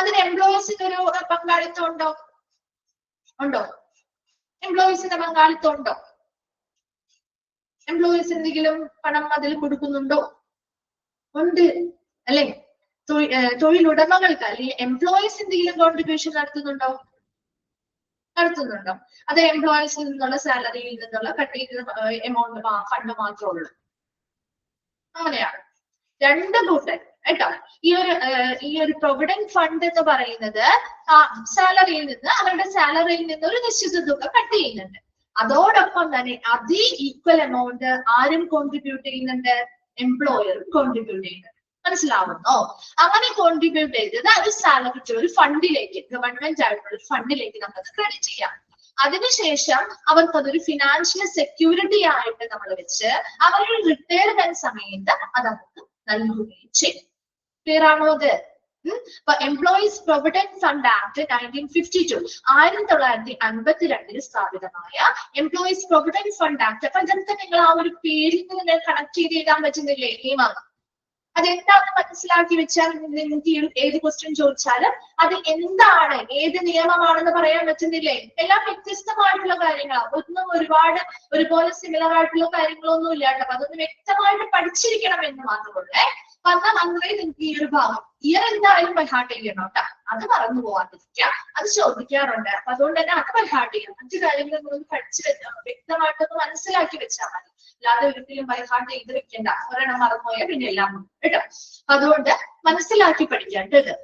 അതിന് എംപ്ലോയീസിന് ഒരു പങ്കാളിത്തം ഉണ്ടോ? ഉണ്ടോ? എംപ്ലോയീസിന്റെ പങ്കാളിത്തം ഉണ്ടോ? എംപ്ലോയീസ് എന്തെങ്കിലും പണം അതിൽ കൊടുക്കുന്നുണ്ടോ? ഉണ്ട്, അല്ലെ? തൊഴിലുടമകൾക്ക് അല്ലെങ്കിൽ എംപ്ലോയീസ് എന്തെങ്കിലും കോൺട്രിബ്യൂഷൻ നടത്തുന്നുണ്ടോ? നടത്തുന്നുണ്ടോ? അത് എംപ്ലോയീസിൽ നിന്നുള്ള സാലറിയിൽ നിന്നുള്ള കട്ട് ചെയ്ത എമൗണ്ട് ഫണ്ട് മാത്രമേ ഉള്ളൂ. അങ്ങനെയാണ് രണ്ട് കൂട്ടർ കേട്ടോ. ഈ ഒരു പ്രൊവിഡന്റ് ഫണ്ട് എന്ന് പറയുന്നത് സാലറിയിൽ നിന്ന്, അവരുടെ സാലറിയിൽ നിന്ന് ഒരു നിശ്ചിത തുക കട്ട് ചെയ്യുന്നുണ്ട്. അതോടൊപ്പം തന്നെ അതേ ഈക്വൽ എമൗണ്ട് ആരും കോൺട്രിബ്യൂട്ട് ചെയ്യുന്നുണ്ട്? എംപ്ലോയറും കോൺട്രിബ്യൂട്ട് ചെയ്യുന്നുണ്ട്. മനസ്സിലാവുന്നോ? അങ്ങനെ കോൺട്രിബ്യൂട്ട് ചെയ്തത് അത് സാലറി ഒരു ഫണ്ടിലേക്ക്, ഗവൺമെന്റ് ആയിട്ടുള്ള ഒരു ഫണ്ടിലേക്ക് നമുക്കത് ക്രെഡിറ്റ് ചെയ്യാം. അതിനുശേഷം അവർക്ക് അതൊരു ഫിനാൻഷ്യൽ സെക്യൂരിറ്റി ആയിട്ട് നമ്മൾ വെച്ച് അവരുടെ റിട്ടയർമെന്റ് സമയത്ത് അത് അവർക്ക് നൽകുകയും ചെയ്യും. ക്ലിയർ ആണോ അത്? അപ്പൊ എംപ്ലോയീസ് പ്രൊവിഡന്റ് ഫണ്ട് ആക്ട് 1952 1952 സ്ഥാപിതമായ എംപ്ലോയീസ് പ്രൊവിഡന്റ് ഫണ്ട് ആക്ട്. അപ്പൊ ഇതൊക്കെ നിങ്ങൾ ആ ഒരു പേരിൽ നിന്ന് കണക്ട് ചെയ്ത് എഴുതാൻ പറ്റുന്നില്ലേ? നിയമം അതെന്താണെന്ന് മനസ്സിലാക്കി വെച്ചാൽ നിങ്ങൾക്ക് ഏത് ക്വസ്റ്റ്യൻ ചോദിച്ചാലും അത് എന്താണ്, ഏത് നിയമമാണെന്ന് പറയാൻ പറ്റുന്നില്ലേ? എല്ലാം വ്യത്യസ്തമായിട്ടുള്ള കാര്യങ്ങളാണ്. ഒന്നും ഒരുപോലെ സിമിലർ ആയിട്ടുള്ള കാര്യങ്ങളൊന്നും ഇല്ല കേട്ടോ. അതൊന്ന് വ്യക്തമായിട്ട് പഠിച്ചിരിക്കണം എന്ന് മാത്രമല്ലേ. വന്നാൽ മാത്രമേ നിങ്ങൾക്ക് ഈ ഒരു ഭാഗം ഇയർ എന്തായാലും ബൈഹാർട്ട് ചെയ്യണം കേട്ടോ. അത് മറന്നു പോകാതിരിക്കുക, അത് ചോദിക്കാറുണ്ട്. അപ്പൊ അതുകൊണ്ട് തന്നെ അത് ബൈഹാർട്ട് ചെയ്യണം. മറ്റു കാര്യങ്ങൾ നിങ്ങളൊന്ന് പഠിച്ചു വെച്ചാൽ വ്യക്തമായിട്ടൊന്ന് മനസ്സിലാക്കി വെച്ചാൽ മതി. അല്ലാതെ ഒരിക്കലും ബൈഹാർട്ട് ചെയ്ത് വെക്കണ്ട. ഒരെണ്ണം മറന്നുപോയാൽ പിന്നെ എല്ലാം കേട്ടോ. അതുകൊണ്ട് മനസ്സിലാക്കി പഠിക്കേണ്ടത്.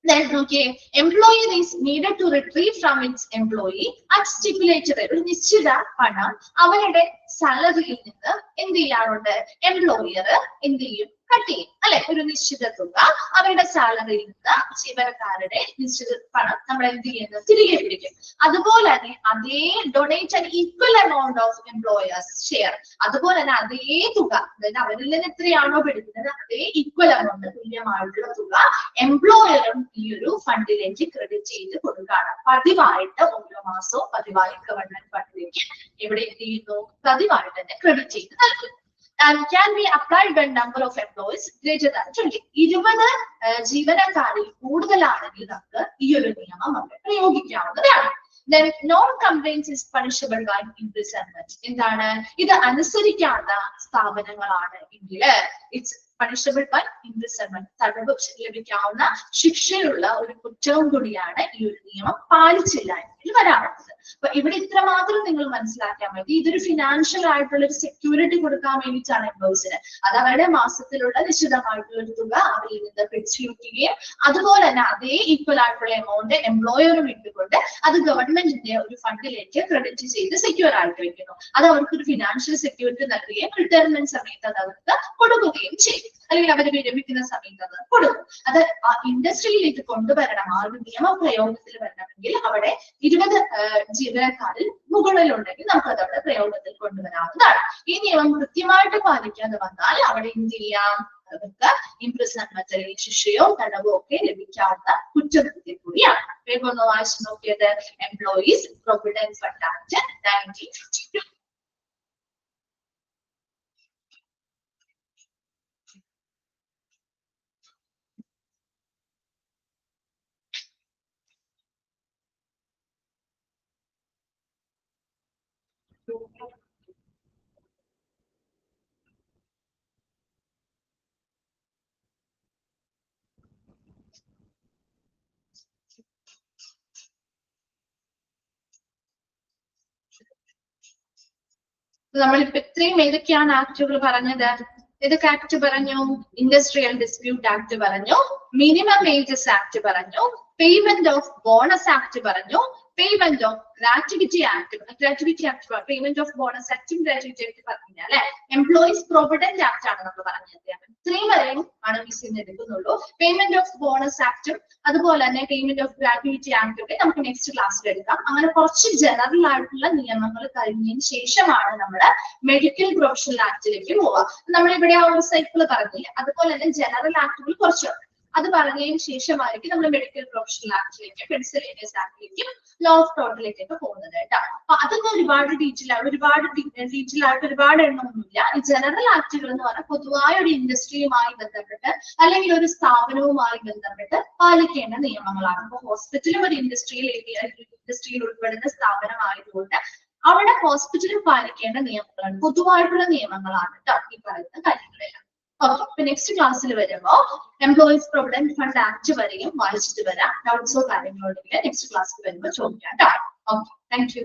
Then okay, employer is needed to retrieve from its employee at stipulated ഒരു നിശ്ചിത പണം അവരുടെ സാലറിയിൽ നിന്ന് എന്ത് ചെയ്യാറുണ്ട്? എംപ്ലോയർ എന്ത് ചെയ്യും? കട്ട് ചെയ്യും, അല്ലെ? ഒരു നിശ്ചിത തുക അവരുടെ സാലറിയിൽ നിന്ന് ജീവനക്കാരുടെ നിശ്ചിത പണം നമ്മൾ എന്ത് ചെയ്യുന്നത്? തിരികെ പിടിക്കും. അതുപോലെ തന്നെ അതേ donate and equal amount of employers share, അതുപോലെ തന്നെ അതേ തുക, അതായത് അവരിൽ നിന്ന് എത്രയാണോ പിടിക്കുന്നത് അതേ ഈക്വൽ എമൗണ്ട്, തുല്യമായിട്ടുള്ള തുക എംപ്ലോയറും ഈ ഒരു ഫണ്ടിലേക്ക് ക്രെഡിറ്റ് ചെയ്ത് കൊടുക്കുകയാണ്. പതിവായിട്ട് ഓരോ മാസവും പതിവായി ഗവൺമെന്റ് ഫണ്ടിലേക്ക് ഇവിടെ എന്ത് ചെയ്യുന്നു? പതിവായിട്ട് തന്നെ ക്രെഡിറ്റ് ചെയ്ത് നൽകുന്നു. And can be applied when number of employees greater than 20. 20 ജീവനക്കാരിൽ കൂടുതലാണെങ്കിൽ നമുക്ക് ഈ ഒരു നിയമം അവിടെ പ്രയോഗിക്കാവുന്നതാണ്. Then non-compliance is punishable by imprisonment. എന്താണ്? ഇത് അനുസരിക്കാത്ത സ്ഥാപനങ്ങളാണ് എങ്കിൽ ഇറ്റ്സ് പണിഷബിൾ ബൈ imprisonment. തടവ് ലഭിക്കാവുന്ന ശിക്ഷയുള്ള ഒരു കുറ്റവും കൂടിയാണ് ഈ ഒരു നിയമം പാലിച്ചില്ല എങ്കിൽ വരാറുള്ളത്. അപ്പൊ ഇവിടെ ഇത്രമാത്രം നിങ്ങൾ മനസ്സിലാക്കാൻ മതി. ഇതൊരു ഫിനാൻഷ്യൽ ആയിട്ടുള്ള ഒരു സെക്യൂരിറ്റി കൊടുക്കാൻ വേണ്ടിയിട്ടാണ് എംപ്ലോയീസിന്. അത് അവരുടെ മാസത്തിലുള്ള നിശ്ചിതമായിട്ടുള്ള ഒരു തുക അവരിൽ നിന്ന് പിടിച്ചുവെക്കുകയും അതുപോലെ തന്നെ അതേ ഈക്വൽ ആയിട്ടുള്ള എമൗണ്ട് എംപ്ലോയറും ഇട്ടുകൊണ്ട് അത് ഗവൺമെന്റിന്റെ ഒരു ഫണ്ടിലേക്ക് ക്രെഡിറ്റ് ചെയ്ത് സെക്യൂർ ആയിട്ട് വെക്കുന്നു. അത് അവർക്കൊരു ഫിനാൻഷ്യൽ സെക്യൂരിറ്റി നൽകുകയും റിട്ടയർമെന്റ് സമയത്ത് അത് അവർക്ക് കൊടുക്കുകയും ചെയ്യും, അല്ലെങ്കിൽ അവർ വിരമിക്കുന്ന സമയത്ത് അത് കൊടുക്കും. അത് ആ ഇൻഡസ്ട്രിയിലേക്ക് കൊണ്ടുവരണം. ആ ഒരു നിയമപ്രയോഗത്തിൽ വരണമെങ്കിൽ അവിടെ 20 ജീവനക്കാരിൽ മുകളിലുണ്ടെങ്കിൽ നമുക്ക് അത് അവിടെ പ്രയോഗത്തിൽ കൊണ്ടുവരാവുന്നതാണ്. ഈ നിയമം കൃത്യമായിട്ട് പാലിക്കാതെ വന്നാൽ അവിടെ എന്ത് ചെയ്യാം? അവർക്ക് ഇംപ്രിസൺമെന്റ് അല്ലെങ്കിൽ ശിക്ഷയോ തടവോ ഒക്കെ ലഭിക്കാവുന്ന കുറ്റകൃത്യം കൂടിയാണ്. വേഗം ഒന്ന് വായിച്ചു നോക്കിയത് എംപ്ലോയീസ് പ്രൊവിഡന്റ് ഫണ്ട് ആക്ട് 1952. നമ്മളിപ്പോ ഇത്രയും ഏതൊക്കെയാണ് ആക്ടുകൾ പറഞ്ഞത്? ഏതൊക്കെ ആക്ട് പറഞ്ഞു? ഇൻഡസ്ട്രിയൽ ഡിസ്പ്യൂട്ട് ആക്ട് പറഞ്ഞു, മിനിമം വേജസ് ആക്ട് പറഞ്ഞു, പേയ്മെന്റ് ഓഫ് ബോണസ് ആക്ട് പറഞ്ഞു, payment of gratuity act, payment of bonus ആക്ടും ഗ്രാറ്റുവിറ്റി ആക്ട് പറഞ്ഞു അല്ലെ. എംപ്ലോയീസ് പ്രൊവിഡന്റ് ആക്ട് ആണ് നമ്മൾ പറഞ്ഞത്. ഇത്രയും വരെയും ആണ് മിസ് ഇന്ന് എടുക്കുന്നുള്ളൂ. പേയ്മെന്റ് ഓഫ് ബോണസ് ആക്ടും അതുപോലെ തന്നെ പേയ്മെന്റ് ഓഫ് ഗ്രാറ്റുവിറ്റി ആക്ട് ഒക്കെ നമുക്ക് നെക്സ്റ്റ് ക്ലാസ്സിൽ എടുക്കാം. അങ്ങനെ കുറച്ച് ജനറൽ ആയിട്ടുള്ള നിയമങ്ങൾ കഴിഞ്ഞതിന് ശേഷമാണ് നമ്മൾ മെഡിക്കൽ പ്രൊഫഷണൽ ആക്ടിലേക്ക് പോവുക. നമ്മളിവിടെ ആ ഒരു സൈക്കിൾ പറഞ്ഞില്ല, അതുപോലെ തന്നെ ജനറൽ ആക്ടുകൾ കുറച്ചുണ്ട്. അത് പറഞ്ഞതിന് ശേഷമായിരിക്കും നമ്മൾ മെഡിക്കൽ പ്രൊഫഷണൽ ആക്ടിലേക്കും പെൻസിലേനിയസ് ആക്ടിലേക്കും ലോ ഓഫ് ടോട്ടലിലേക്കൊക്കെ പോകുന്നത് കേട്ടോ. അപ്പൊ അതൊക്കെ ഒരുപാട് ഡീറ്റെയിൽ ആയിട്ട് ഒരുപാട് എണ്ണമൊന്നുമില്ല. ഈ ജനറൽ ആക്ടുകൾ എന്ന് പറഞ്ഞാൽ പൊതുവായ ഒരു ഇൻഡസ്ട്രിയുമായി ബന്ധപ്പെട്ട് അല്ലെങ്കിൽ ഒരു സ്ഥാപനവുമായി ബന്ധപ്പെട്ട് പാലിക്കേണ്ട നിയമങ്ങളാണ്. അപ്പൊ ഹോസ്പിറ്റലും ഒരു ഇൻഡസ്ട്രിയിൽ ഉൾപ്പെടുന്ന സ്ഥാപനമായതുകൊണ്ട് അവിടെ ഹോസ്പിറ്റലിൽ പാലിക്കേണ്ട നിയമങ്ങളാണ്, പൊതുവായിട്ടുള്ള നിയമങ്ങളാണ് കേട്ടോ ഈ പറയുന്ന കാര്യങ്ങളെല്ലാം. ഓക്കെ, ഇപ്പൊ നെക്സ്റ്റ് ക്ലാസ്സിൽ വരുമ്പോ എംപ്ലോയീസ് പ്രൊവിഡന്റ് ഫണ്ട് ആക്ട് വരെയും വായിച്ചിട്ട് വരാം. ഡൗട്ട്സോ കാര്യങ്ങളോ ഉണ്ടെങ്കിൽ നെക്സ്റ്റ് ക്ലാസ്സിൽ വരുമ്പോൾ ചോദിക്കാം കേട്ടോ. Okay, thank you.